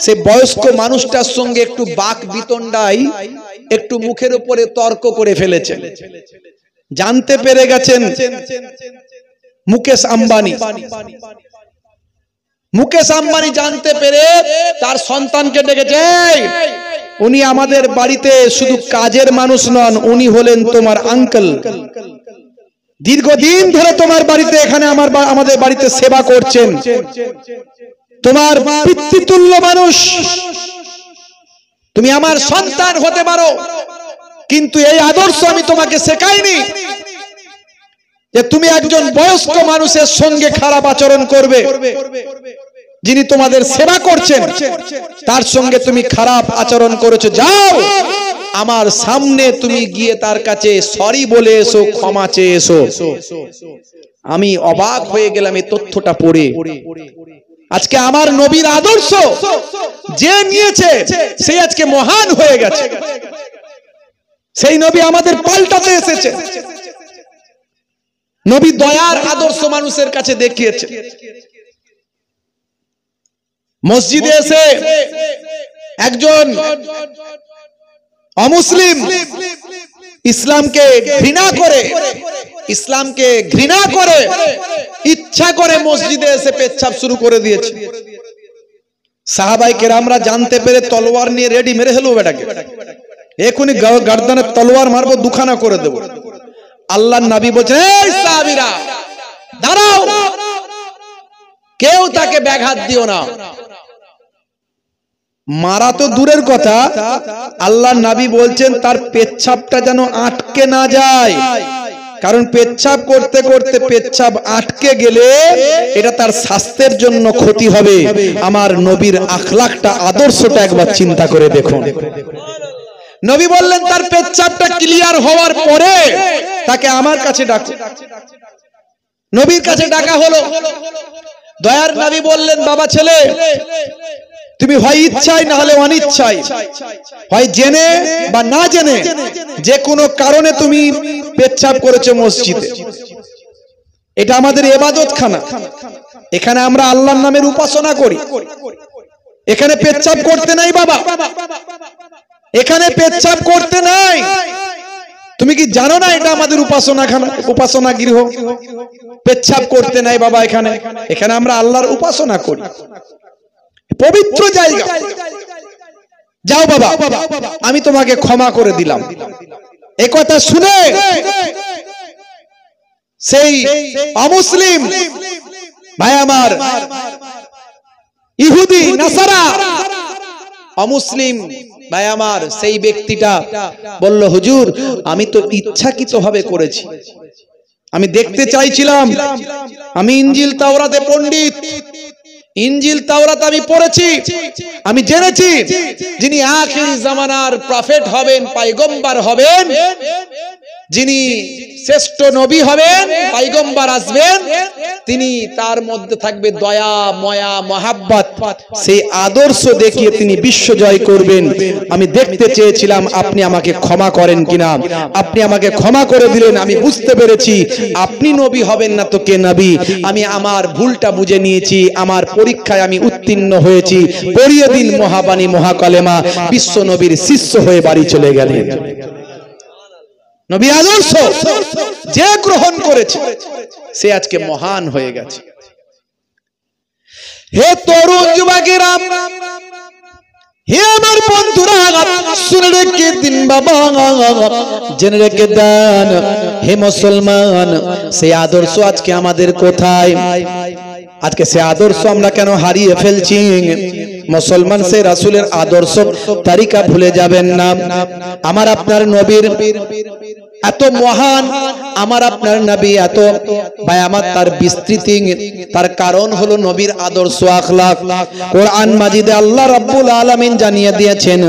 সে বয়স্ক মানুষটার সঙ্গে একটু বাক বিতণ্ডায়, একটু মুখের উপরে তর্ক করে ফেলেছেন। জানতে পেরে গেছেন মুকেশ আম্বানি। মুকেশ আম্বানি জানতে পেরে তার সন্তানকে ডেকেছে, উনি আমাদের বাড়িতে শুধু কাজের মানুষ নন, উনি হলেন তোমার আঙ্কেল। দীর্ঘদিন ধরে তোমার বাড়িতে, এখানে আমাদের বাড়িতে সেবা করছেন, তোমার পিতৃতুল্য মানুষ, তুমি আমার সন্তান হতে পারো, কিন্তু এই আদর্শ আমি তোমাকে শেখাইনি যে তুমি একজন বয়স্ক মানুষের সঙ্গে খারাপ আচরণ করবে। যিনি তোমাদের সেবা করছেন তার সঙ্গে তুমি খারাপ আচরণ করেছো, যাও আমার সামনে তুমি গিয়ে তার কাছে সরি বলে এসো, ক্ষমা চেয়ে এসো। আমি অবাক হয়ে গেলাম এই তথ্যটা পড়ে। আজকে আমার নবীর আদর্শ যে নিয়েছে সে আজকে মহান হয়ে গেছে। সেই নবী আমাদের পাল্টাতে এসেছে। নবী দয়ার আদর্শ মানুষের কাছে দেখিয়েছে। মসজিদে এসে একজন অমুসলিম ইসলামকে ঘৃণা করে ইচ্ছা করে মসজিদে এসে পেচ্ছাপ শুরু করে দিয়েছে। সাহাবায়ে কেরামরা জানতে পেরে তলোয়ার নিয়ে রেডি, মেরে ফেলবো বেটাকে, এখনই গর্দানে তলোয়ার মারবো, দুখানা করে দেবো। আল্লাহর নবী বলছেন, এই সাহাবীরা দাঁড়াও, কেউ তাকে ব্যাঘাত দিও না। মারা তো দূরের কথা, আল্লাহর নবী বলছেন তার পেচ্ছাপটা যেন আটকে না যায়, কারণ পেচ্ছাপ করতে করতে পেচ্ছাপ আটকে গেলে এটা তার স্বাস্থ্যের জন্য ক্ষতি হবে। আমার নবীর আখলাকটা, আদর্শটা একবার চিন্তা করে দেখুন। নবী বললেন তার পেচ্ছাপটা ক্লিয়ার হওয়ার পরে তাকে আমার কাছে ডাকো। নবীর কাছে ডাকা হলো। দয়ার নবী বললেন, বাবা ছেলে, তুমি হয় ইচ্ছায় না হলে অনিচ্ছায়, হয় জেনে বা না জেনে, যে কোনো কারণে তুমি পেচ্ছাপ করেছো মসজিদে। এটা আমাদের ইবাদতখানা, এখানে আমরা আল্লাহর নামের উপাসনা করি। এখানে পেচ্ছাপ করতে নাই বাবা, এখানে পেচ্ছাপ করতে নাই। তুমি কি জানো না এটা আমাদের উপাসনা গৃহ? পেচ্ছাপ করতে নাই বাবা এখানে, এখানে আমরা আল্লাহর উপাসনা করি, পবিত্র জায়গা। যাও বাবা, আমি তোমাকে ক্ষমা করে দিলাম। এ কথা শুনে সেই অমুসলিম ভাই আমার, ইহুদি নাসারা অমুসলিম ভাই আমার, সেই ব্যক্তিটা বলল, হুজুর আমি তো ইচ্ছাকৃতভাবে করেছি, আমি দেখতে চাইছিলাম, আমি ইনজিল তাওরাতে পণ্ডিত, ইনজিল তাওরাত আমি পড়েছি, আমি জেনেছি যিনি আখিরি জামানার প্রফেট হবেন, পয়গম্বর হবেন, যিনি শ্রেষ্ঠ নবী হবেন, পয়গম্বর আসবেন, তিনি তার মধ্যে থাকবে দয়া, মায়া, মহাব্বত। সেই আদর্শ দেখিয়ে তিনি বিশ্ব জয় করবেন। আমি দেখতে চেয়েছিলাম আপনি আমাকে ক্ষমা করেন কিনা। আপনি আমাকে ক্ষমা করে দিলেন, আমি বুঝতে পেরেছি আপনি নবী হবেন না তো কে নবী। আমি আমার ভুলটা বুঝে নিয়েছি, আমার পরীক্ষায় আমি উত্তীর্ণ হয়েছি। পড়িয়ে দিন মহাবাণী মহাকালেমা, বিশ্ব নবীর শিষ্য হয়ে বাড়ি চলে গেলেন। নবী আদর্শ যে গ্রহণ করেছে সে আজকে মহান হয়ে গেছে। হে তরুণ যুবকেরা, হে আমার বন্ধুরা, শুনে রেখে দিন বাবা, জেনে রেখে দেন হে মুসলমান, সেই আদর্শ আজকে আমাদের কোথায়? আজকে সে আদর্শ আমরা কেন হারিয়ে ফেলছি? মুসলমান সে রাসূলের আদর্শ তারিকা ভুলে যাবেন না। আমার আপনার নবীর এত মহান, আমার আপনার নবী এত বায়ামাত, তার বিস্তৃতি, তার কারণ হলো নবীর আদর্শ আখলাক। কোরআন মাজিদে আল্লাহ রাব্বুল আলামিন জানিয়ে দিয়েছেন,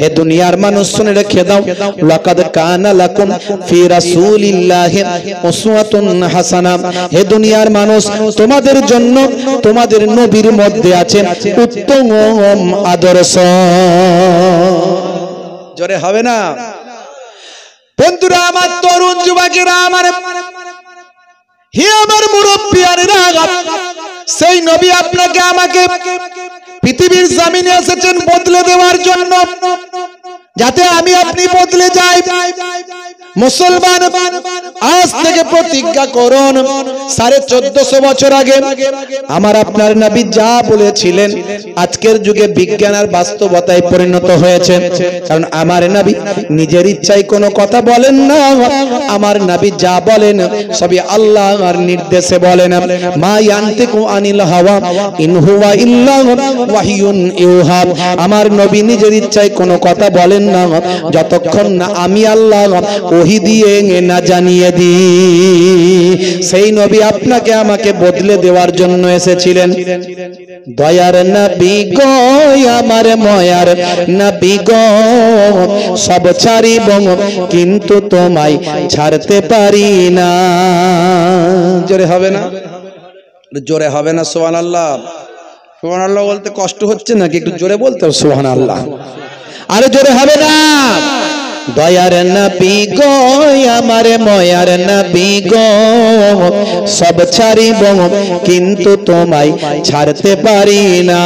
হে দুনিয়ার মানুষ শুনে রেখে দাও, লাকাদ কানা লাকুম ফি রাসূলিল্লাহি উসওয়াতুন হাসানা। হে দুনিয়ার মানুষ, তোমাদের জন্য তোমাদের নবীর মধ্যে আছে উত্তম আদর্শ। জোরে হবে না? বন্ধুরা আমার, তরুণ যুবকেরা আমার, হে আমার মুরব্বিয়ানেরা, সেই নবী আপনাকে আমাকে পৃথিবীর জমিনে এসেছেন বদলে দেওয়ার জন্য, যাতে আমি আপনি বদলে যাই। মুসলমান আজ থেকে প্রতিজ্ঞা করুন, 1450 বছর আগে আমার আপনার নবী যা বলেছিলেন আজকের যুগে বিজ্ঞান আর বাস্তবতায় পরিণত হয়েছে। কারণ আমার নবী নিজের ইচ্ছায় কোনো কথা বলেন না, আমার নবী যা বলেন সবই আল্লাহর নির্দেশে বলেন। মা ইয়ান্তিকু আনিল হাওয়া ইন হুয়া ইল্লা ওয়াহিয়ুন ইউহা। আমার নবী নিজের ইচ্ছায় কোনো কথা বলেন না যতক্ষণ না আমি আল্লাহ ওহী দিয়ে না জানিয়ে দিই। সেই নবী আপনাকে আমাকে বদলে দেওয়ার জন্য এসেছিলেন। দয়ার নবী গো, আমার ময়ার নবী গো, সব ছাড়িব কিন্তু তোমায় ছাড়তে পারি না। জোরে হবে না? জোরে হবে না? সুবহানাল্লাহ। সুবহানাল্লাহ বলতে কষ্ট হচ্ছে নাকি? একটু জোরে বলতে হবে সুবহানাল্লাহ। আরে জোরে হবে না? দয়ার নবী গো, আমার ময়ার নবী গো, সব ছাড়িব কিন্তু তোমায় ছাড়তে পারি না।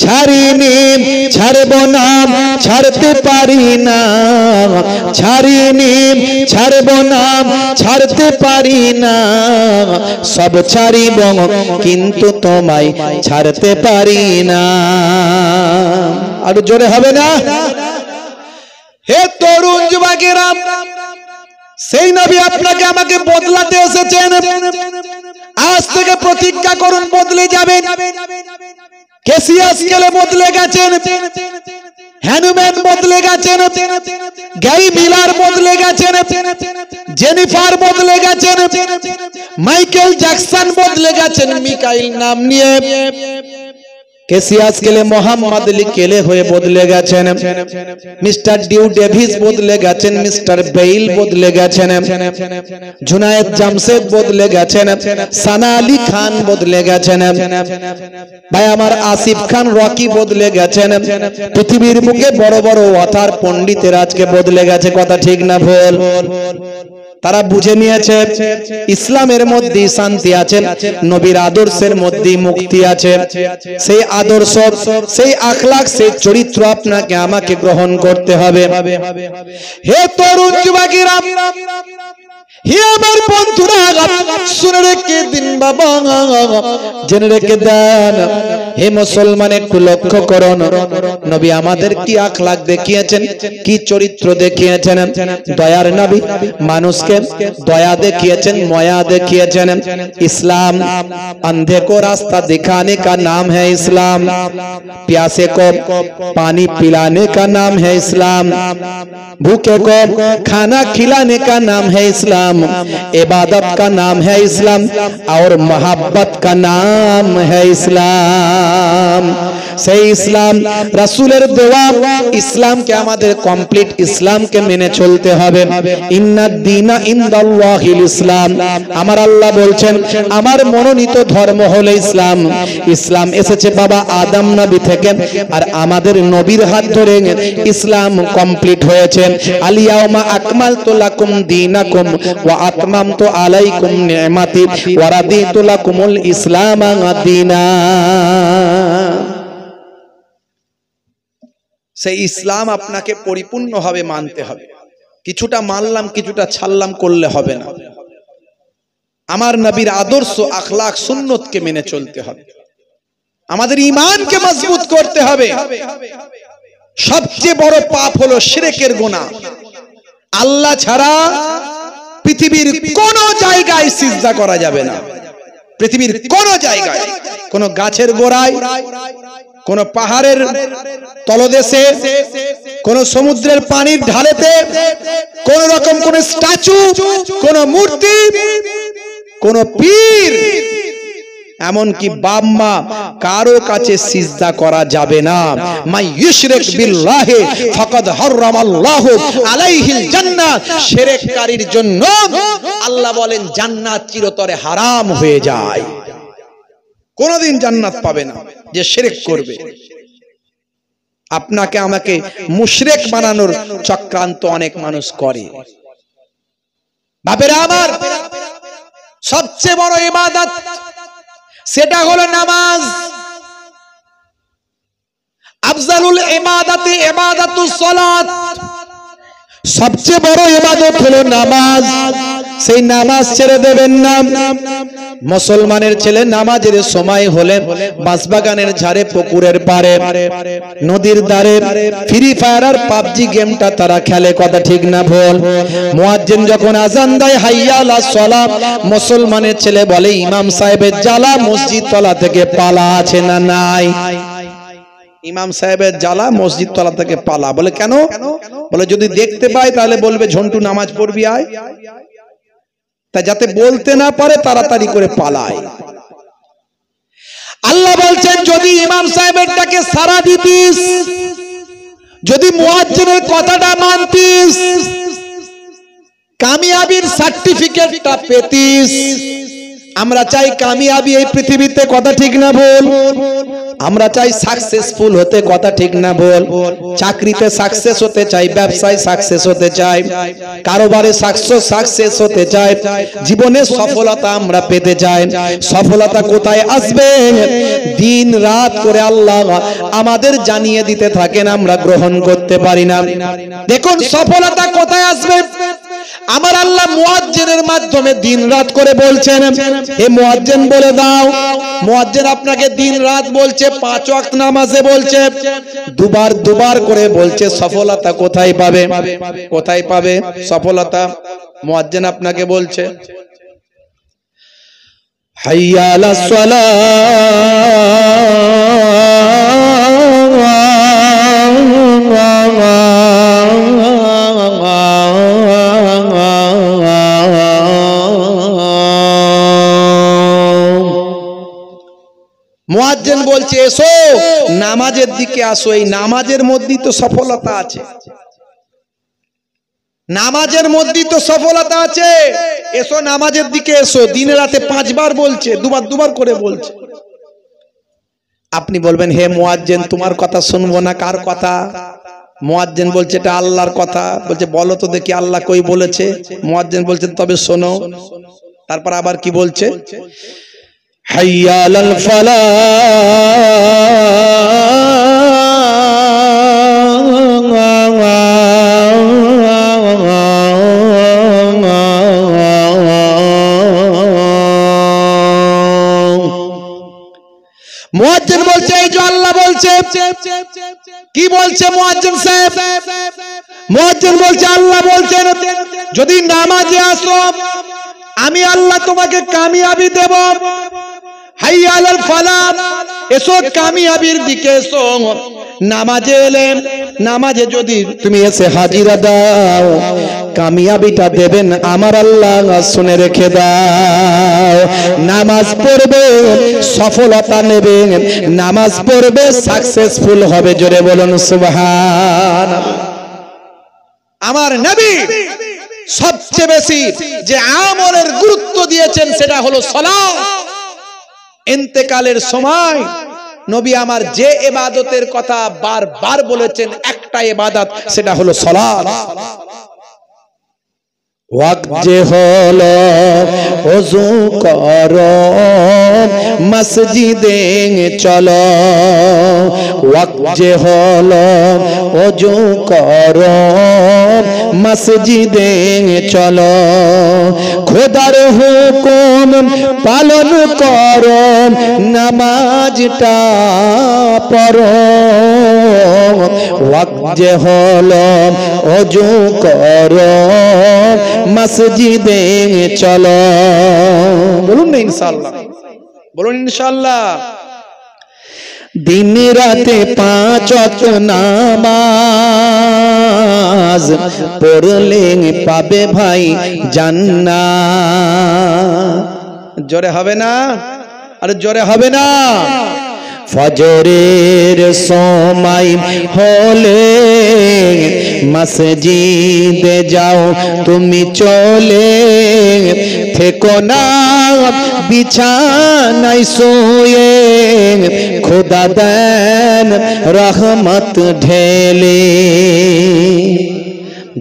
ছাড়িনি, ছাড়ব না, ছাড়তে পারি না। ছাড়িনি, ছাড়ব না, ছাড়তে পারি না। সব ছাড়িব কিন্তু তোমায় ছাড়তে পারি না। আর জোরে হবে না? হে তরুণ যুবকেরা, সেই নবী আপনাকে আমাকে বদলাতে এসেছেন। আজ থেকে প্রতিজ্ঞা করুন বদলে যাবেন। কেসিয়াস কেলে বদলে গেছেন, হ্যানুম্যান বদলে গেছেন, গ্যারি মিলার বদলে গেছেন, জেনিফার বদলে গেছেন, মাইকেল জ্যাকসন বদলে গেছেন মিকাইল নাম নিয়ে। কেসিয়াস কেলে মোহাম্মদ আলী কেলে হয়ে বদলে গেছেন। মিস্টার ডিউ ডেভিস বদলে গেছেন, মিস্টার বেইল বদলে গেছেন, জুনায়েদ জামশেদ বদলে গেছেন, সানা আলী খান বদলে গেছেন, ভাই আমার আসিফ খান রকি বদলে গেছেন। পৃথিবীর বুকে বড় বড় অথার পণ্ডিতের আজকে বদলে গেছে। কথা ঠিক না ভুল? তারা বুঝে নিয়েছে ইসলামের মধ্যে শান্তি আছে, নবীর আদর্শের মধ্যে মুক্তি আছে। সেই আদর্শ, সেই আখলাক, সেই চরিত্র আপনাকে আমাকে গ্রহণ করতে হবে। হে তরুণ যুবকেরা, হে আমার বন্ধুরা, শুনে রেখে দিন বাবা, জেনে রেখে দেন। হে মুসলমান, একটু লক্ষ্য করুন নবী আমাদের কি আখলাক দেখিয়েছেন, কি চরিত্র দেখিয়েছেন। দয়ার নবী মানুষকে দয়া দেখিয়েছেন, মায়া দেখিয়েছেন। ইসলাম अंधे को रास्ता दिखाने का नाम है इस्लाम, प्यासे को पानी पिलाने का नाम है इस्लाम, भूखे को खाना खिलाने का नाम है इस्लाम, इबादत का नाम है इस्लाम और मोहब्बत का नाम है इस्लाम। সেই ইসলাম রাসূলের দেওয়া ইসলামকে আমাদের কমপ্লিট ইসলামকে মেনে চলতে হবে। ইন্নাদ দীনা ইনদাল্লাহিল ইসলাম, আমার আল্লাহ বলছেন আমার মনোনীত ধর্ম হলো ইসলাম। ইসলাম এসেছে বাবা আদম নবী থেকে, আর আমাদের নবীর হাত ধরে ইসলাম কমপ্লিট হয়েছে। আলিয়াউমা আকমালতু লাকুম দীনাকুম ওয়া আতমামতু আলাইকুম নি'মাতি ওয়া রাদিতু লাকুমুল ইসলাম দীনা। সেই ইসলাম আপনাকে পরিপূর্ণভাবে মানতে হবে। কিছুটা মানলাম কিছুটা ছাড়লাম করলে হবে না। আমার নবীর আদর্শ আখলাক সুন্নতকে মেনে চলতে হবে। আমাদের ঈমানকে মজবুত করতে হবে। সবচেয়ে বড় পাপ হলো শিরকের গুনাহ। আল্লাহ ছাড়া পৃথিবীর কোন জায়গায় সিজদা করা যাবে না। পৃথিবীর কোন জায়গায়, কোন গাছের গোড়ায়, কোন পাহাড়ের তলদেশে, কোন সমুদ্রের পানির ঢালেতে, কোন রকম কোন স্ট্যাচু, কোন মূর্তি, কোন পীর, এমনকি বাপ মা কারো কাছে সিজদা করা যাবে না। মাই ইউশরিক বিল্লাহি ফাকাদ হারামাল্লাহু আলাইহিল জান্নাত, শিরককারীর জন্য আল্লাহ বলেন জান্নাত চিরতরে হারাম হয়ে যায়। কোনদিন জান্নাত পাবে না যে শিরক করবে। আপনাকে আমাকে মুশরিক বানানোর চক্রান্ত অনেক মানুষ করে। বাপেরা আমার, সবচেয়ে বড় ইবাদত সেটা হলো নামাজ। আফজালুল ইবাদাতি ইবাদাতুস সালাত, সবচেয়ে বড় ইবাদত হলো নামাজ। সেই নামাজ ছেড়ে দেবেন না। মুসলমানের ছেলে নামাজের সময় হলে বাঁশবাগানের ঝাড়ে, পুকুরের পাড়ে, নদীর ধারে ফ্রি ফায়ার আর পাবজি গেমটা তারা খেলে, কথা ঠিক না ভুল? মুয়াজ্জিন যখন আযান দেয় হাইয়া আলাস সালাত, মুসলমানের ছেলে বলে ইমাম সাহেবের জ্বালা, মসজিদ তলা থেকে পালা আছে না নাই? ইমাম সাহেবের জ্বালা, মসজিদ তলা থেকে পালা। বলে কেন? বলে যদি দেখতে পায় তাহলে বলবে ঝন্টু নামাজ পড়বি আয়। তা যাতে বলতে না পারে তাড়াতাড়ি করে পালায়। আল্লাহ বলছেন যদি ইমাম সাহেবেরটাকে সারা দিতিস, যদি মুয়াজ্জিনের কথাটা মানতিস, কামিয়াবির সার্টিফিকেটটা পেতিস। আমরা চাই কামিয়াবি এই পৃথিবীতে, কথা ঠিক না ভুল? আমরা চাই সাকসেসফুল হতে, কথা ঠিক না ভুল? চাকরিতে সাকসেস হতে চাই, ব্যবসায় সাকসেস হতে চাই, কারোবারে সাকসেস হতে চাই, জীবনে সফলতা আমরা পেতে চাই। সফলতা কোথায় আসবে? দিন রাত করে আল্লাহ আমাদের জানিয়ে দিতে থাকেন, আমরা গ্রহণ করতে পারি না। দেখুন সফলতা কোথায় আসবে? আমার আল্লাহ মুয়াজ্জিনের মাধ্যমে দিন রাত করে বলছেন, হে মুয়াজ্জিন বলে দাও। মুয়াজ্জিন আপনাকে দিন রাত বলছে, 5 ওয়াক্ত নামাজে বলছে, দুবার করে বলছে সফলতা কোথায় পাবে? কোথায় পাবে সফলতা? মুয়াজ্জিন আপনাকে বলছে হাইয়া আলাস সালাহ, মুয়াজ্জিন বলছে এসো নামাজের দিকে আসো। এই নামাজের মধ্যেই তো সফলতা আছে, নামাজের মধ্যেই তো সফলতা আছে। এসো নামাজের দিকে এসো। দিনে রাতে 5 বার বলছে, দুবার করে বলছে। আপনি বলবেন হে মুয়াজ্জিন তোমার কথা শুনবো না, কার কথা? মুয়াজ্জিন বলছে এটা আল্লাহর কথা। বলছে বলো তো দেখি আল্লাহ কই বলেছে? মুয়াজ্জিন বলছেন তবে শোনো। তারপর আবার কি বলছে? হাইয়া আলাল ফালাহ, মুয়াজ্জিন বলছে এই যে আল্লাহ বলছে। কি বলছে মুয়াজ্জিন সাহেব? মুয়াজ্জিন বলছে আল্লাহ বলছেন যদি নামাজে আসো আমি আল্লাহ তোমাকে কামিয়াবি দেব। হাইয়া আলাল ফালাহ, এসো কামিয়াবির দিকে এসো। নামাজে এলে নামাজে যদি তুমি এসে হাজিরা দাও কামিয়াবিটা দেবেন আমার আল্লাহ শুনে রেখে দাও। নামাজ পড়বে সফলতা নেবে, নামাজ পড়বে সাকসেসফুল হবে। জোরে বলুন সুবহানাল্লাহ। আমার নবী সবচেয়ে বেশি যে আমলের গুরুত্ব দিয়েছেন সেটা হলো সালাত। ইন্তেকালের সময় নবী আমার যে ইবাদতের কথা বারবার বলেছেন একটা ইবাদত সেটা হলো সালাত। ওয়াক্ত যে হলো ওযু করো মসজিদে চলো, ওয়াক্ত যে হলো ওযু করো মসজিদে চলো, খোদার হুকুম পালন করো নামাজটা পড়ো। ওয়াক্ত যে হলো ওযু করো মসজিদে চলো। বলুন না ইনশাআল্লাহ, বলুন ইনশাআল্লাহ। দিন রাতে 5 ওয়াক্ত নামাজ পড়লে পাবে ভাই জান্নাত। জোরে হবে না? আরে জোরে হবে না? ফজরের সময় হলে মসজিদে যাও তুমি চলে, থেকো না বিছানায় শুয়ে, খোদা দেন রহমত ঢেলে।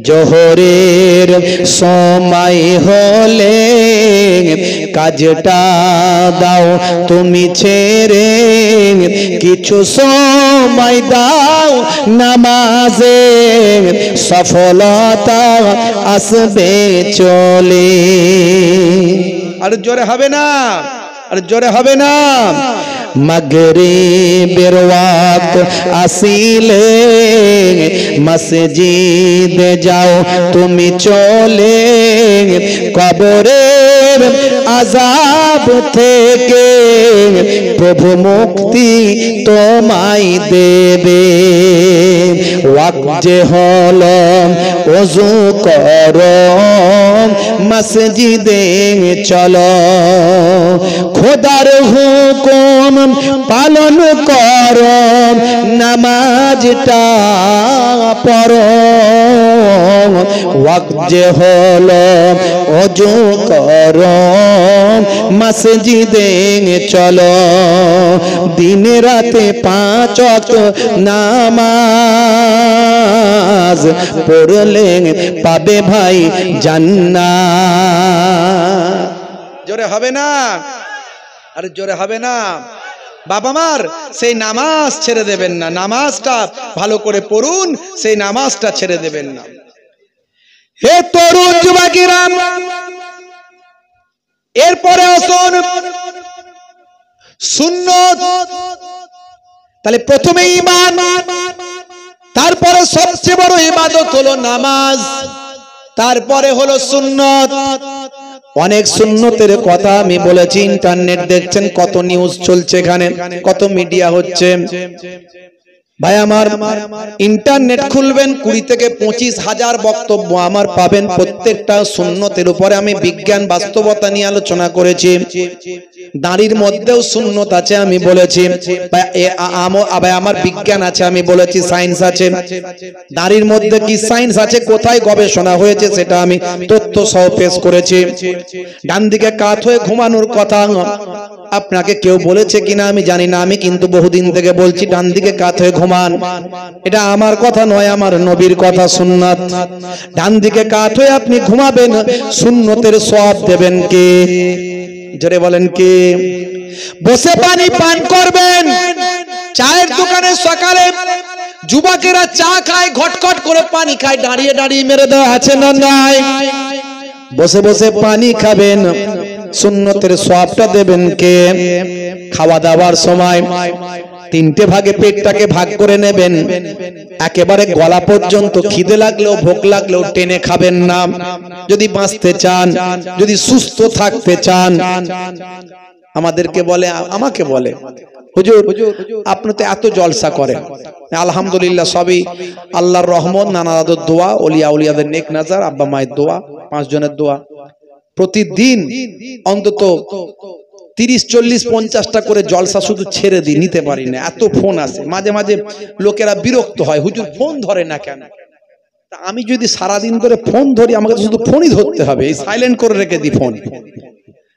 জোহরের সময় হলে কাজটা দাও তুমি ছেড়ে, কিছু সময় দাও নামাজে, সফলতা আসবে চলে। আর জোরে হবে না? আর জোরে হবে না? মাগরিবের ওয়াক্ত আসিলে মসজিদে যাও তুমি চলে, কবরের আযাব থেকে প্রভু মুক্তি তোমায় দেবে। ওয়াক্ত যে হলো ওযু করো মসজিদে চলো, খোদার হুকুম পালন করো নামাজটা পড়ো। ওয়াক্ত যে হলো ওযু করো মসজিদে চলো, দিন রাতে 5 ওয়াক্ত নামাজ পড়লে পাবে ভাই জান্নাত। জোরে হবে না? আরে জোরে হবে না? বাবা মার সেই নামাজ ছেড়ে দেবেন না, নামাজটা ভালো করে পড়ুন, সেই নামাজটা ছেড়ে দেবেন না। হে তরুণ যুবকেরা, এরপরে আসুন সুন্নত। তাহলে প্রথমে ঈমান, তারপরে সবচেয়ে বড় ইবাদত হলো নামাজ, তারপরে হলো সুন্নত। অনেক সুন্নতের কথা আমি বলেছি, ইন্টারনেট দেখছেন কত নিউজ চলছে, এখানে কত মিডিয়া হচ্ছে। ভাই আমার ইন্টারনেট খুলবেন 20 থেকে 25 হাজার বক্তব্য আমার পাবেন, প্রত্যেকটা সুন্নতের উপরে। আমি বিজ্ঞান বাস্তবতা নিয়ে আলোচনা করেছি, দাড়ির মধ্যেও সুন্নত আছে আমি বলেছি, আমার বিজ্ঞান আছে আমি বলেছি, সায়েন্স আছে। দাড়ির মধ্যে কি সায়েন্স আছে, কোথায় গবেষণা হয়েছে সেটা আমি তথ্য সহ পেশ করেছি। ডান দিকে কাত হয়ে ঘুমানোর কথা আপনাকে কেউ বলেছে কিনা আমি জানি না, আমি কিন্তু বহুদিন থেকে বলছি ডান দিকে কাত হয়ে ঘুমান। এটা আমার কথা নয়, আমার নবীর কথা, সুন্নাত। ডান দিকে কাত হয়ে আপনি ঘুমাবেন, সুন্নতের সওয়াব দেবেন কে? জোরে বলেন কে? বসে পানি পান করবেন। চায়ের দোকানে সকালে যুবকেরা চা খায়, ঘটঘট করে পানি খায়, দাঁড়িয়ে দাঁড়িয়ে মেরে দেওয়া আছে না নাই? বসে বসে পানি খাবেন, সুন্নতের সওয়াবটা দেবেন কে? খাওয়া দাওয়ার সময় 3টে ভাগে পেটটাকে ভাগ করে নেবেন, একেবারে গলা পর্যন্ত। খিদে লাগলেও ভোক লাগলেও টেনে খাবেন না। যদি বাঁচতে চান, যদি সুস্থ থাকতে চান, আমাদেরকে বলে, আমাকে বলে হুজুর আপনি তো এত জলসা করেন, আলহামদুলিল্লাহ সবই আল্লাহর রহমত, নানা দাদুর দোয়া, ওলিয়া উলিয়াদের নেক নাজার, আব্বা মায়ের দোয়া, 5 জনের দোয়া। প্রতিদিন অন্তত 30-40-50টা করে জলসা শুধু ছেড়ে দিই, নিতে পারি না, এত ফোন আসে। মাঝে মাঝে লোকেরা বিরক্ত হয়, হুজুর ফোন ধরে না কেন? তা আমি যদি সারাদিন ধরে ফোন ধরি, আমাকে তো শুধু ফোনই ধরতে হবে। এই সাইলেন্ট করে রেখে দিই, ফোন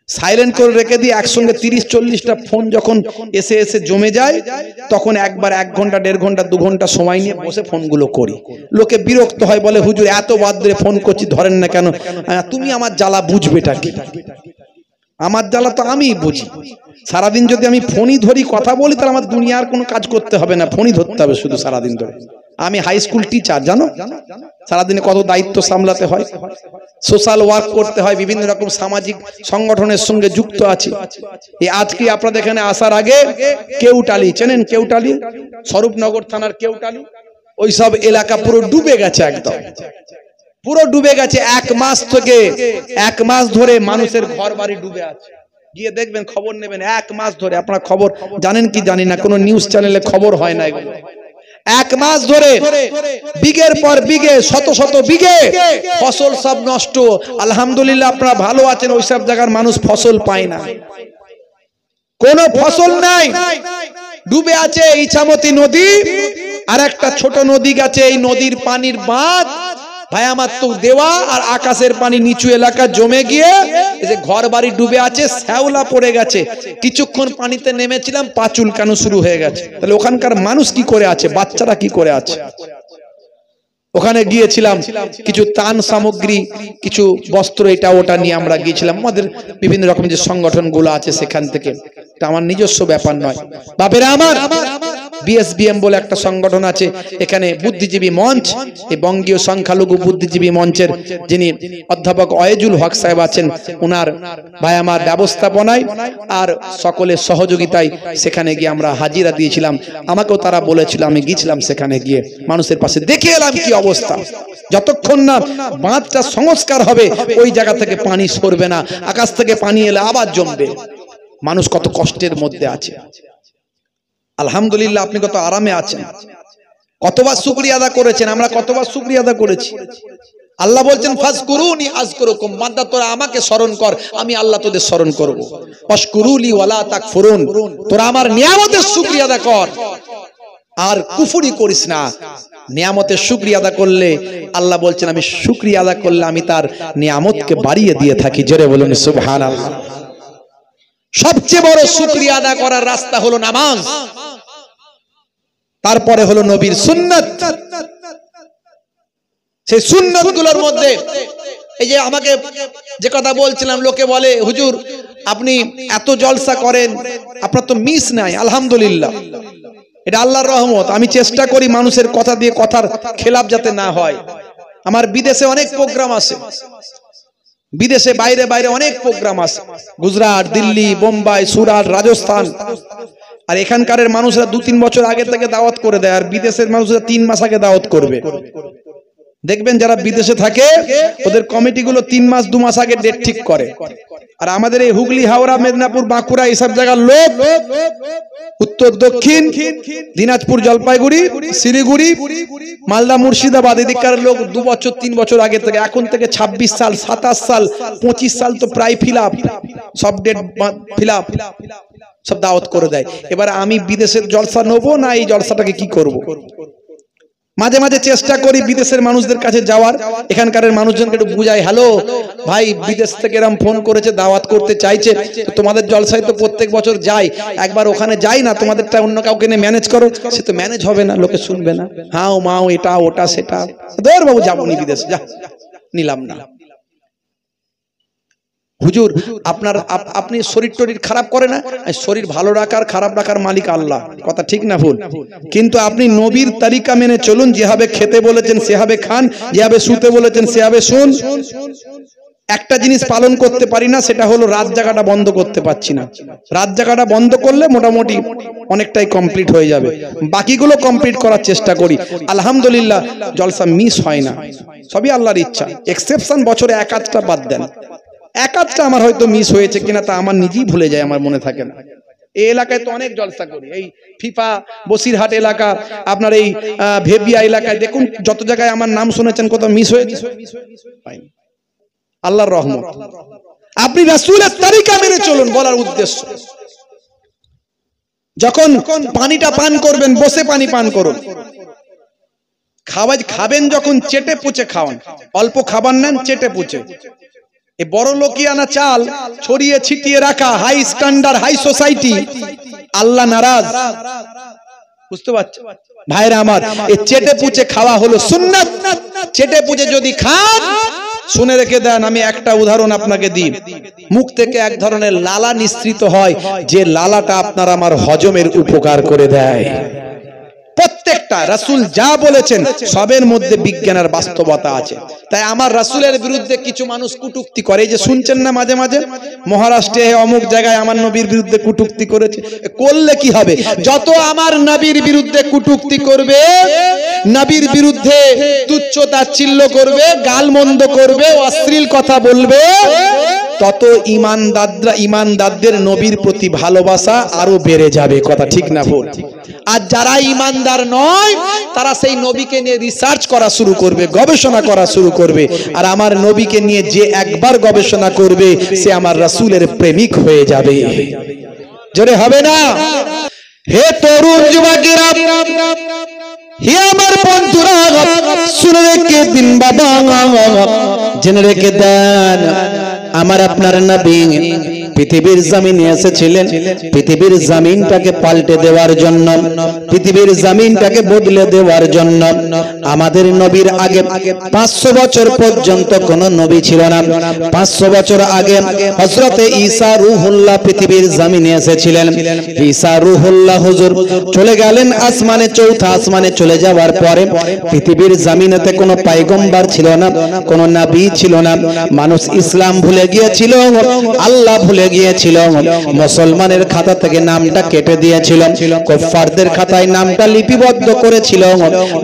সাইলেন্ট করে রেখে দিই। একসঙ্গে 30-40টা ফোন যখন এসে এসে জমে যায়, তখন একবার 1 ঘন্টা 1.5 ঘন্টা 2 ঘন্টা সময় নিয়ে বসে ফোনগুলো করি। লোকে বিরক্ত হয়, বলে হুজুর এত বাদ ধরে ফোন করছি, ধরেন না কেন? তুমি আমার জ্বালা বুঝবেটা কি? আমার জ্বালা তো আমিই বুঝি। সারাদিন যদি আমি ফোনই ধরি, কথা বলি, তাহলে আমার দুনিয়ার কোনো কাজ করতে হবে না, ফোনই ধরতে হবে শুধু সারাদিন ধরে। আমি হাই স্কুল টিচার, জানো সারাদিনে কত দায়িত্ব সামলাতে হয়, সোশ্যাল ওয়ার্ক করতে হয়, বিভিন্ন রকম সামাজিক সংগঠনের সঙ্গে যুক্ত আছি। এই আজকে আপনাদের এখানে আসার আগে কেউটালি চেনেন? কেউটালি, স্বরূপনগর থানার কেউটালি, ওই সব এলাকা পুরো ডুবে গেছে, একদম পুরো ডুবে গেছে। 1 মাস থেকে 1 মাস ধরে মানুষের ঘর বাড়ি ডুবে আছে। গিয়ে দেখবেন, খবর নেবেন। 1 মাস ধরে, আপনারা খবর জানেন কি জানি না, কোনো নিউজ চ্যানেলে খবর হয় না এগুলো। 1 মাস ধরে বিঘের পর বিঘে, শত শত বিঘে ফসল সব নষ্ট। আলহামদুলিল্লাহ আপনারা ভালো আছেন, ওই সব জায়গার মানুষ ফসল পায় না, কোনো ফসল নাই, ডুবে আছে। ইছামতি নদী আর একটা ছোট নদী গেছে, এই নদীর পানির বাঁধ ভাই আমার তো দেওয়া, আর আকাশের পানি নিচু এলাকা জমে গিয়ে এই যে ঘর বাড়ি ডুবে আছে, শ্যাওলা পড়ে গেছে। কিছুক্ষণ পানিতে নেমেছিলাম, পা চুলকানো শুরু হয়ে গেছে। তাহলে ওখানকার মানুষ কি করে আছে, বাচ্চারা কি করে আছে? ওখানে গিয়েছিলাম, কিছু ত্রাণ সামগ্রী, কিছু বস্ত্র, এটা ওটা নিয়ে আমরা গিয়েছিলাম। আমাদের বিভিন্ন রকম যে সংগঠনগুলো আছে সেখান থেকে, এটা আমার নিজস্ব ব্যাপার নয়। বাপেরা আমার, বিএসবিএম বলে একটা সংগঠন আছে, এখানে বুদ্ধিজীবী মঞ্চ, এই বঙ্গীয় সংখ্যালঘু বুদ্ধিজীবী মঞ্চের যিনি অধ্যাপক ওয়াজুল হক সাহেব আছেন, ওনার ভাই আমার ব্যবস্থাপনায় আর সকলের সহযোগিতায় সেখানে গিয়ে আমরা হাজিরা দিয়েছিলাম। আমাকেও তারা বলেছিল, আমি গিয়েছিলাম সেখানে গিয়ে মানুষের পাশে, দেখে এলাম কি অবস্থা। যতক্ষণ না বাঁধটা সংস্কার হবে, ওই জায়গা থেকে পানি সরবে না, আকাশ থেকে পানি এলে আবার জমবে। মানুষ কত কষ্টের মধ্যে আছে। আলহামদুলিল্লাহ আপনি কত আরামে আছেন, কতবার শুকরিয়া আদা করেছেন, আমরা কতবার শুকরিয়া আদা করেছি। আল্লাহ বলছেন ফাজকুরুনি আযকুরুকুম, বান্দা তোরা আমাকে স্মরণ কর, আমি আল্লাহ তোদের স্মরণ করব। ওয়াশকুরুলি ওয়ালা তাকফুরুন, তোরা আমার নিয়ামতের শুকরিয়া আদা কর আর কুফরি করিস না। নিয়ামতের শুকরিয়া আদা করলে আল্লাহ বলছেন, আমি শুকরিয়া আদা করলে আমি তার নিয়ামতকে বাড়িয়ে দিয়ে থাকি। জোরে বলুন সুবহানাল্লাহ। সবচেয়ে বড় শুকরিয়া আদা করার রাস্তা হলো নামাজ, তারপরে হলো নবীর সুন্নাত। সেই সুন্নাতগুলোর মধ্যে এই যে আমাকে যে কথা বলছিলাম, লোকে বলে হুজুর আপনি এত জলসা করেন, আপনার তো মিস নাই। আলহামদুলিল্লাহ, এটা আল্লাহর রহমত। আমি চেষ্টা করি মানুষের কথা দিয়ে কথার খেলাপ যাতে না হয়। আমার বিদেশে অনেক প্রোগ্রাম আছে, বিদেশে বাইরে বাইরে অনেক প্রোগ্রাম আছে, গুজরাট, দিল্লি, বোম্বাই, সুরাট, রাজস্থান। আর এখানকার মানুষরা 2-3 বছর আগে থেকে দাওয়াত করে দেয়, আর বিদেশের মানুষরা 3 মাস আগে দাওয়াত করবে। দেখবেন যারা বিদেশে থাকে ওদের কমিটিগুলো 3 মাস 2 মাস আগে ডেট ঠিক করে। আর আমাদের এই হুগলি, হাওড়া, মেদিনীপুর, বাঁকুড়া এইসব জায়গার লোক, উত্তর দক্ষিণ দিনাজপুর, জলপাইগুড়ি, শিলিগুড়ি, মালদা, মুর্শিদাবাদ এদিককার লোক 2 বছর 3 বছর আগে থেকে, এখন থেকে 26 সাল, 27 সাল, 25 সাল তো প্রায় ফিল আপ, সব ডেট ফিল আপ, সব দাওয়াত করে দেয়। এবার আমি বিদেশের জলসা নেবো না এই জলসাটাকে কি করব? মাঝে মাঝে চেষ্টা করি বিদেশের মানুষদের কাছে যাওয়ার, এখানকার মানুষজনকে একটু বুঝাই, হ্যালো ভাই বিদেশ থেকে এরকম ফোন করেছে, দাওয়াত করতে চাইছে, তোমাদের জলসায় তো প্রত্যেক বছর যাই, একবার ওখানে যাই না, তোমাদেরটা অন্য কাউকে নিয়ে ম্যানেজ করো। সে তো ম্যানেজ হবে না, লোকে শুনবে না, হাও মাও এটা ওটা সেটা, ধর বাবু যাবো নি বিদেশে, যা নিলাম না। হুজুর আপনার আপনি শরীর টরীর খারাপ করে না, শরীর ভালো রাখার খারাপ রাখার মালিক আল্লাহ, কথা ঠিক না ভুল? কিন্তু আপনি নবীর তরিকা মেনে চলুন, যেভাবে খেতে বলেছেন সেভাবে খান, যেভাবে শুতে বলেছেন সেভাবে শুন। একটা জিনিস পালন করতে পারি না, সেটা হলো রাত জাগাটা বন্ধ করতে পারছি না। রাত জাগাটা বন্ধ করলে মোটামুটি অনেকটাই কমপ্লিট হয়ে যাবে, বাকিগুলো কমপ্লিট করার চেষ্টা করি। আলহামদুলিল্লাহ জলসা মিস হয় না, সবই আল্লাহর ইচ্ছা। এক্সেপশন বছরে 1-8টা বাদ দেন, 1-8টা আমার হয়তো মিস হয়েছে কিনা তা আমার নিজেই ভুলে যায়, আমার মনে থাকে না। এই এলাকায় তো অনেক জলসা করি, এই ফিফা বসিরহাট এলাকা, আপনার এই ভেবিয়া এলাকায় দেখুন যত জায়গায় আমার নাম শুনেছেন কোথাও মিস হয়েছে? আল্লাহর রহমত। আপনি রাসূলের তরিকা মেনে চলুন বলার উদ্দেশ্য। যখন পানিটা পান করবেন বসে পানি পান করুন, খাবেন যখন চেটে পুচে খাওয়ান, অল্প খাবার নেন চেটে পুচে। এই বড় লোকিয়ানা চাল ছড়িয়ে ছিটিয়ে রাখা, হাই স্ট্যান্ডার্ড হাই সোসাইটি, আল্লাহ নারাজ। বুঝতে পারছেন ভাইরা আমার? এই চেটে পুচে খাওয়া হলো সুন্নাত। চেটে পুচে যদি খান, শুনে রেখে দেন, আমি একটা উদাহরণ আপনাকে দিই। মুখ থেকে এক ধরনের লালা নিঃসৃত হয়, যে লালাটা আপনার আমার হজমের উপকার করে দেয়। প্রত্যেকটা রাসূল যা বলেছেন সবের মধ্যে বিজ্ঞানের বাস্তবতা আছে। তাই আমার রাসূলের বিরুদ্ধে কিছু মানুষ কটূক্তি করে, এই যে শুনছেন না মাঝে মাঝে মহারাষ্ট্রে অমুক জায়গায় আমার নবীর বিরুদ্ধে কটূক্তি করেছে। করলে কি হবে? যত আমার নবীর বিরুদ্ধে কটূক্তি করবে, নবীর বিরুদ্ধে তুচ্ছ তাচ্ছিল্য করবে, গালমন্দ করবে, অশ্লীল কথা বলবে, তত ইমানদারদের নবীর প্রতি ভালোবাসা আরো বেড়ে যাবে। কথা ঠিক না ভুল? আর যারা ইমানদার নয় তারা সেই নবীকে নিয়ে রিসার্চ করা শুরু করবে, গবেষণা করা শুরু করবে। আর আমার নবীকে নিয়ে যে একবার গবেষণা করবে সে আমার রাসূলের প্রেমিক হয়ে যাবে। জোরে হবে না? হে তরুণ যুবকেরা, হে আমার বন্ধুরা, শুনে রেখে দিন বাবা, জেনে রেখে দেন, আমার আপনার নবী পৃথিবীর জমিনে এসেছিলেন পৃথিবীর জমিনটাকে পাল্টে দেওয়ার জন্য, পৃথিবীর জমিনটাকে বদলে দেওয়ার জন্য। আমাদের নবীর আগে 500 বছর পর্যন্ত কোনো নবী ছিল না। 500 বছর আগে হযরতে ঈসা রূহুল্লাহ পৃথিবীর জমিনে এসেছিলেন। ঈসা রূহুল্লাহ হুজুর চলে গেলেন আসমানে, চৌথা আসমানে চলে যাওয়ার পরে পৃথিবীর জমিনেতে কোনো পয়গম্বর ছিল না, কোনো নবী ছিল না। মানুষ ইসলাম ভুলে গিয়েছিল, আল্লাহ ভুলে গিয়েছিল, মুসলমানের খাতা থেকে নামটা কেটে দিয়েছিল, কুফফারদের খাতায় নামটা লিপিবদ্ধ করেছিল।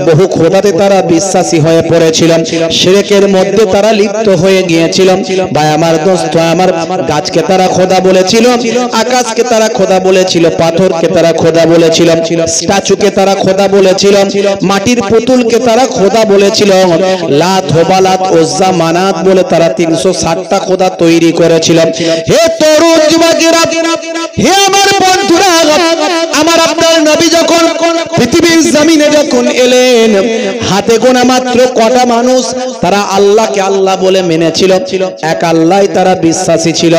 বহু খোদাতে তারা বিশ্বাসী হয়ে পড়েছিল, শিরকের মধ্যে তারা লিপ্ত হয়ে গিয়েছিল। ভাই আমার দোস্ত আমার, গাছকে তারা খোদা বলেছিল, আকাশকে তারা খোদা বলেছিল, পাথরকে তারা খোদা বলেছিল, স্ট্যাচুকে তারা খোদা বলেছিল, মাটির পুতুলকে তারা খোদা বলেছিল, লাত হুবালাত উজ্জা মানাত বলে তারা 360টা খোদা তৈরি করেছিল। হে তরুণ যুবকেরা, হে আমার বন্ধুরা, আমার আপনার নবী যখন পৃথিবীর জমিনে যখন এলেন, হাতে গোনা মাত্র কটা মানুষ তারা আল্লাহকে আল্লাহ বলে মেনেছিল, এক আল্লাহ তারা বিশ্বাসী ছিল,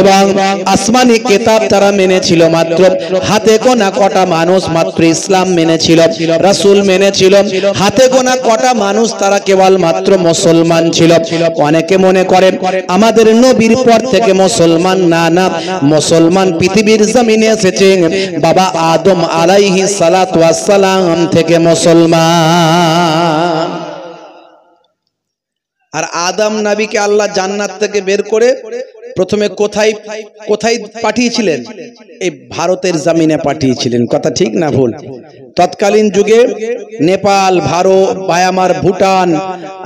এবং আসমানি কিতাব তারা মেনেছিল। মাত্র হাতে গোনা কটা মানুষ মাত্র ইসলাম মেনেছিল, রাসূল মেনেছিল। হাতে গোনা কটা মানুষ তারা কেবল মাত্র মুসলমান ছিল। অনেকে মনে করেন আমাদের নবীর পর থেকে মুসলমান, না না, মুসলমান পৃথিবীর জমিনে এসেছে বাবা আদম আলাইহিস সালাতু ওয়াস সালাম থেকে মুসলমান। আর আদম নবীকে আল্লাহ জান্নাত থেকে বের করে প্রথমে কোথায় পাঠিয়েছিলেন? এই ভারতের জমিনে পাঠিয়েছিলেন। কথা ঠিক না ভুল? তৎকালীন যুগে নেপাল, ভারত, মায়ানমার, ভুটান,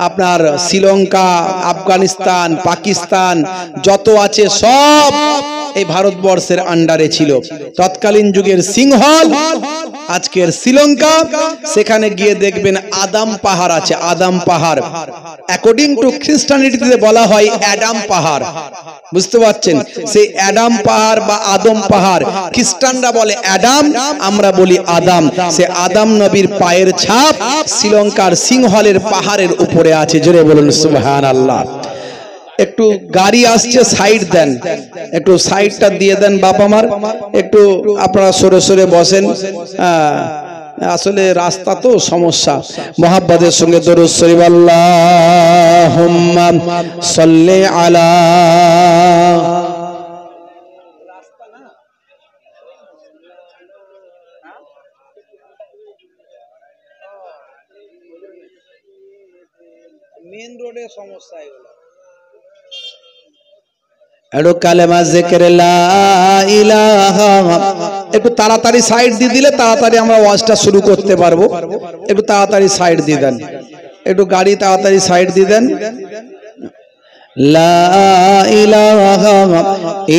আপনার শ্রীলঙ্কা, আফগানিস্তান, পাকিস্তান যত আছে সব এই ভারতবর্ষের আন্ডারে ছিল। তৎকালীন যুগের সিংহল আজকের শ্রীলঙ্কা, সেখানে গিয়ে দেখবেন আদাম পাহাড় আছে। আদাম পাহাড় অ্যাকর্ডিং টু খ্রিস্টানিটিতে বলা হয় অ্যাডাম পাহাড়। বুঝতে পারছেন? সেই অ্যাডাম পাহাড় বা আদম পাহাড়, খ্রিস্টানরা বলে অ্যাডাম, আমরা বলি আদাম। সে আদাম নবীর পায়ের ছাপ শ্রীলঙ্কার সিংহলের পাহাড়ের উপরে আছে। জোরে বলুন সুবহানাল্লাহ। একটু গাড়ি আসছে, সাইড দেন, একটু সাইডটা দিয়ে দেন বাপ আমার, একটু আপনারা সরে সরে বসেন। আসলে রাস্তা তো সমস্যা। মুহাব্বতের সঙ্গে দরুদ শরীফ আল্লাহুম্মা সাল্লি আলা। মেন রোডে সমস্যা এগুলো। একটু কালেমা জিকির লা ইলাহা, একটু তাড়াতাড়ি সাইড দিয়ে দিলে তাড়াতাড়ি আমরা ওয়াজটা শুরু করতে পারবো। একটু তাড়াতাড়ি সাইড দিয়ে দেন, একটু গাড়ি তাড়াতাড়ি সাইড দিয়ে দেন। লা ইলাহা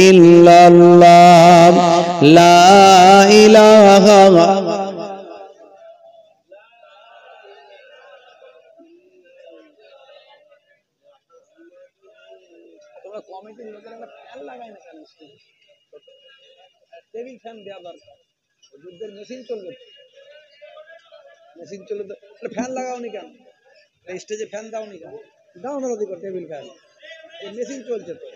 ইল্লাল্লাহ লা ইলাহা তোমরা কমিটির লোকেরা একটা ফ্যান লাগায় না কেন? টেবিল ফ্যান দেওয়া দরকার। যুদ্ধের মেশিন চলবে, মেশিন চলবে তো ফ্যান লাগাওনি কেন? স্টেজে ফ্যান দাওনি কেন? দাও না দিকে টেবিল ফ্যান, মেশিন চলছে তো।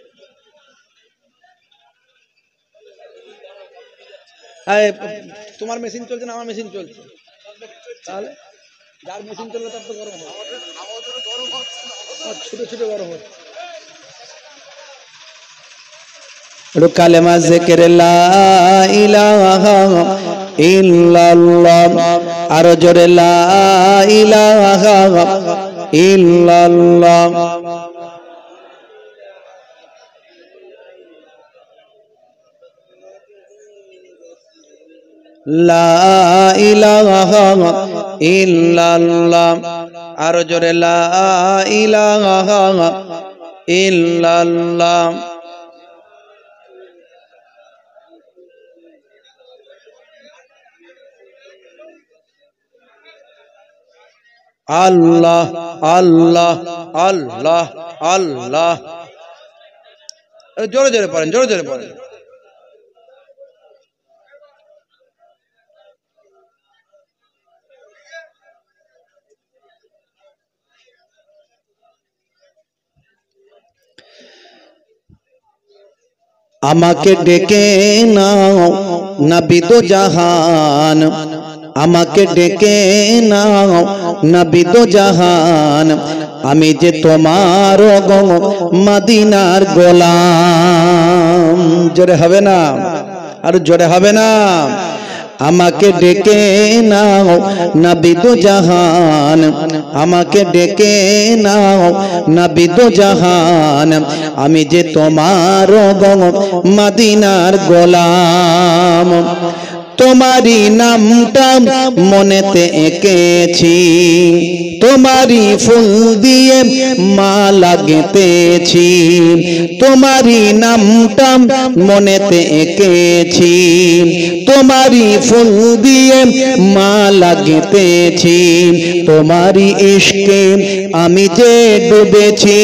তোমার মেশিন চলছে না আমার মেশিন চলছে, তাহলে যার মেশিন চলবে তার তো গরম হবে, ছুটে ছুটে গরম হচ্ছে। কালেমা জিকির লা ইলাহা ইল্লাল্লাহ, আরো জোরে লা ইলাহা ইল্লাল্লাহ। লা ইলাহা ইল্লাল্লাহ, আরো জোরে লা ইলাহা ইল্লাল্লাহ। আল্লাহ আল্লাহ আল্লাহ আল্লাহ, জোরে জোরে পড়েন, জোরে জোরে পড়েন। আমাকে ডেকে নাও নবী দো জাহান, আমাকে ডেকে নাও নবী দো জাহান, আমি যে তোমার গো মদিনার গোলাম। জোরে হবে না? আর জোরে হবে না? আমাকে ডেকে নাও নবী দো জাহান, আমাকে ডেকে নাও নবী দো জাহান, আমি যে তোমার গো মদিনার গোলাম। তোমারি নামটা মনেতে এঁকেছি, তোমারি ফুল দিয়ে মালা গেঁথেছি, তোমারি নামটা মনেতে এঁকেছি, তোমারি ফুল দিয়ে মালা গেঁথেছি, তোমারি ইশকে আমি যে ডুবেছি,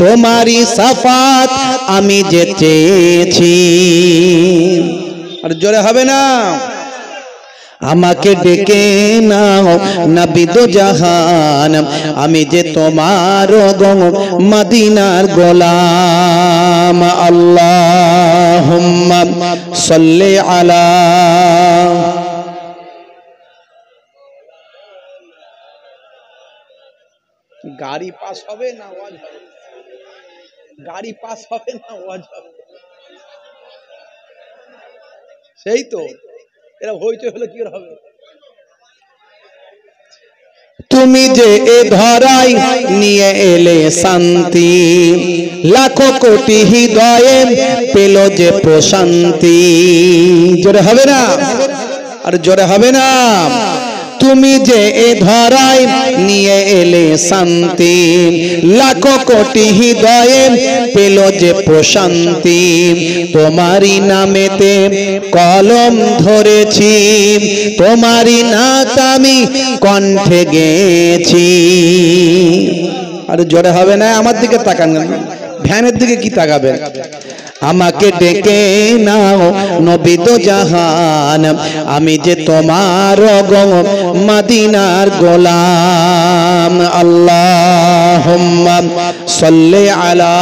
তোমারি সাফাত আমি যে চেয়েছি। আর জোরে হবে না? আমাকে ডেকে নাও নবী দো জাহান, আমি যে তোমার গো মদিনার গোলাম। আল্লাহুম্মা সাল্লি আলা। গাড়ি পাস হবে না ওয়াজ হবে? গাড়ি পাস হবে না ওয়াজ হবে? সেই তো, এরা হইতে হলে কি হবে? তুমি যে এ ধরাই নিয়ে এলে শান্তি, লাখো কোটি হৃদয়ে পেল যে প্রশান্তি। জোরে হবে না? আর জোরে হবে না? তুমি যে এ ধরাই নিয়ে এলে শান্তি, লাখো কোটি হৃদয়ে পেল যে প্রশান্তি। তোমারি নামেতে কলম ধরেছি, তোমারি নাত আমি কণ্ঠে গেয়েছি। আর জোরে হবে না? আমার দিকে তাকান, ভ্যানের দিকে কি তাকাবেন? আমাকে ডেকে নাও নবী দো জাহান, আমি যে তোমার গো মদিনার গোলাম। আল্লাহুম্মা সাল্লি আলা।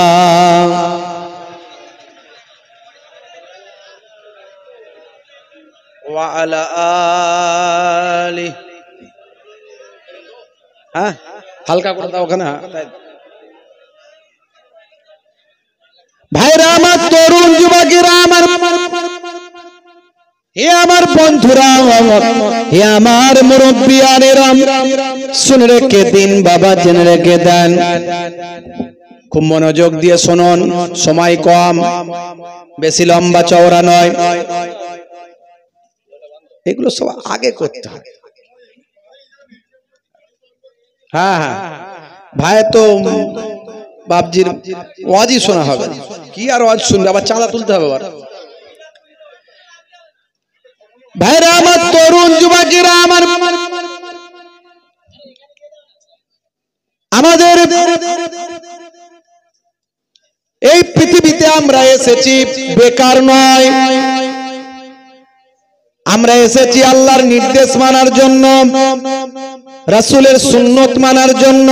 ওয়া আলা আলি। হ্যাঁ, হালকা করে দাও ওখানে। ভাইরা আমার, তরুণ যুবকেরা আমার, হে আমার বন্ধুরা, হে আমার মুরব্বিয়ানেরা, শুনে রেখে দিন বাবা, জেনে রেখে দেন। খুব মনোযোগ দিয়ে শুনুন, সময় কম, বেশি লম্বা চওড়া নয়, এগুলো সব আগে করতে হবে। হ্যাঁ হ্যাঁ ভাই, তো বাপজির ওয়াজই শোনা হবে, কি আর ওয়াজ শুনবে, আবার চাঁদা তুলতে হবে। আবার ভাইরা আমার, তরুণ যুবকেরা আমার, আমাদের এই পৃথিবীতে আমরা এসেছি বেকার নয়, আমরা এসেছি আল্লাহর নির্দেশ মানার জন্য, রাসূলের সুন্নত মানার জন্য।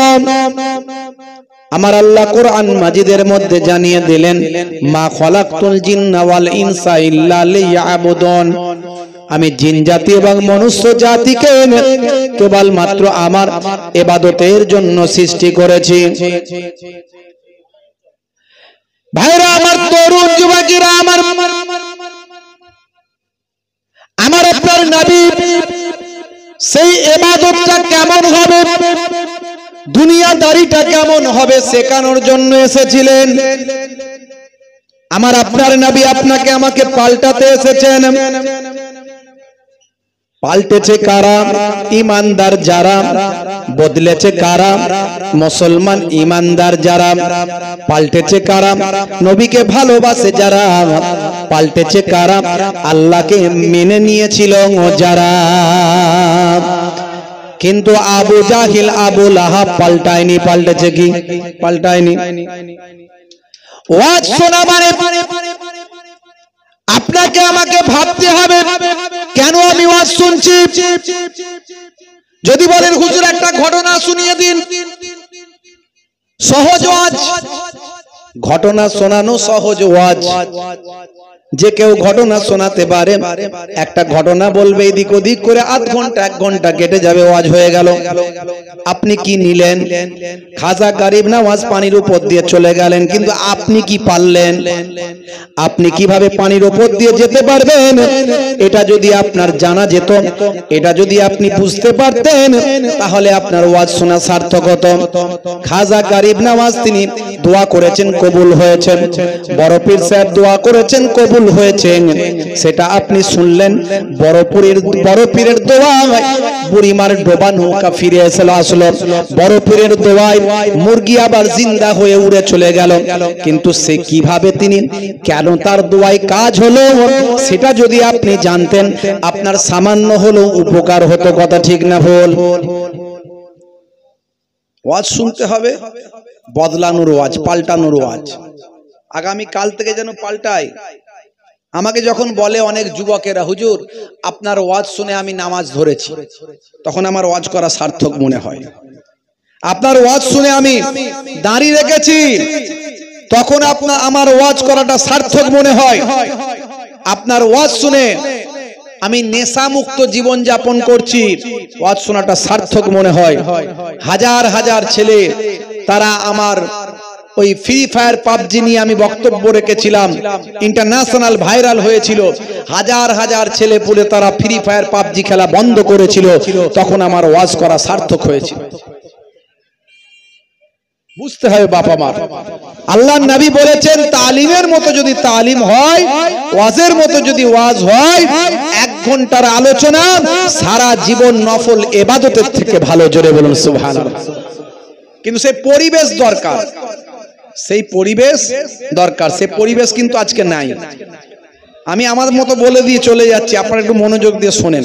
আমার আল্লাহ কোরআন মাজিদের মধ্যে জানিয়ে দিলেন, মা খলাকতুল জিন্না ওয়াল ইনসা ইল্লা লিয়াবুদুন, আমি জিন জাতি এবং মনুষ্য জাতিকে কেবলমাত্র আমার ইবাদতের জন্য সৃষ্টি করেছি। ভাইরা আমার, তরুণ যুবকেরা আমার, আমার আপনার নবী সেই ইবাদতটা কেমন হবে, দুনিয়াদারিটা কেমন হবে শেখানোর জন্য এসেছিলেন। আমার আপনার নবী আপনাকে আমাকে পাল্টাতে এসেছেন। পাল্টেছে কারা? ইমানদার যারা। বদলেছে কারা? মুসলমান ইমানদার যারা। পাল্টেছে কারা? নবীকে ভালোবাসে যারা। পাল্টেছে কারা? আল্লাহকে মেনে নিয়েছিল যারা। কিন্তু আবু জাহিল, আবু লাহাব পাল্টায়নি। পাল্টেছে কি? পাল্টায়নি। ওয়াজ শোনা মানে আপনাকে আমাকে ভাবতে হবে, কেন আমি ওয়াজ শুনছি। যদি বলেন হুজুর একটা ঘটনা শুনিয়ে দিন, সহজ ওয়াজ। ঘটনা শোনানো সহজ ওয়াজ। যে কেউ ঘটনা শোনাতে পারে, একটা ঘটনা বলবে, এদিক ওদিক করে আধ ঘন্টা 1 ঘন্টা কেটে যাবে, ওয়াজ হয়ে গেল। আপনি কি নিলেন? খাজা গরিব নওয়াজ পানির উপর দিয়ে চলে গেলেন, কিন্তু আপনি কি পারলেন? আপনি কিভাবে পানির উপর দিয়ে যেতে পারবেন, এটা যদি আপনার জানা যেত, এটা যদি আপনি বুঝতে পারতেন, তাহলে আপনার ওয়াজ শোনা সার্থক হতো। খাজা গরিব নওয়াজ তিনি দোয়া করেছেন, কবুল হয়েছেন। বড় পীর সাহেব দোয়া করেছেন, কবুল হয়েছে, সেটা আপনি শুনলেন। বড় পীরের দোয়ায় বুড়িমার ডোবা নৌকা ফিরে আসলো। বড় পীরের দোয়ায় মুরগি আবার জিন্দা হয়ে উড়ে চলে গেল। কিন্তু সে কিভাবে, তিনি কেন, তার দোয়ায় কাজ হলো, সেটা যদি আপনি জানতেন, আপনার সামান্য হলো উপকার হতো। কথা ঠিক না ভুল? ওয়াজ শুনতে হবে, বদলানোর ওয়াজ, পাল্টানোর ওয়াজ। আগামী কাল থেকে যেন পাল্টায়। আমাকে যখন বলে অনেক যুবকেরা, হুজুর আপনার ওয়াজ শুনে আমি নামাজ ধরেছি, তখন আমার ওয়াজ করা সার্থক মনে হয়। আপনার ওয়াজ শুনে আমি দাঁড়িয়ে রেখেছি, তখন আমার ওয়াজ করাটা সার্থক মনে হয়। আপনার ওয়াজ শুনে আমি নেশা মুক্ত জীবন যাপন করছি, ওয়াজ শোনাটা সার্থক মনে হয়। হাজার হাজার ছেলে, তারা আমার ওই ফ্রি ফায়ার পাবজি নিয়ে আমি বক্তব্য রেখেছিলাম, ইন্টারন্যাশনাল ভাইরাল হয়েছিল। হাজার হাজার ছেলে পুলে তারা ফ্রি ফায়ার পাবজি খেলা বন্ধ করেছিল, তখন আমার ওয়াজ করা সার্থক হয়েছিল। বুঝতে হবে বাবা মা, আল্লাহর নবী বলেছেন, তালিমের মতো যদি তালিম হয়, ওয়াজের মতো যদি ওয়াজ হয়, 1 ঘন্টার আলোচনা সারা জীবন নফল ইবাদতের থেকে ভালো। জোরে বলুন সুবহানাল্লাহ। কিন্তু সেই পরিবেশ দরকার, সেই পরিবেশ দরকার। সেই পরিবেশ কিন্তু আজকে নাই। আমি আমার মতো বলে দিয়ে চলে যাচ্ছি, আপনারা একটু মনোযোগ দিয়ে শোনেন।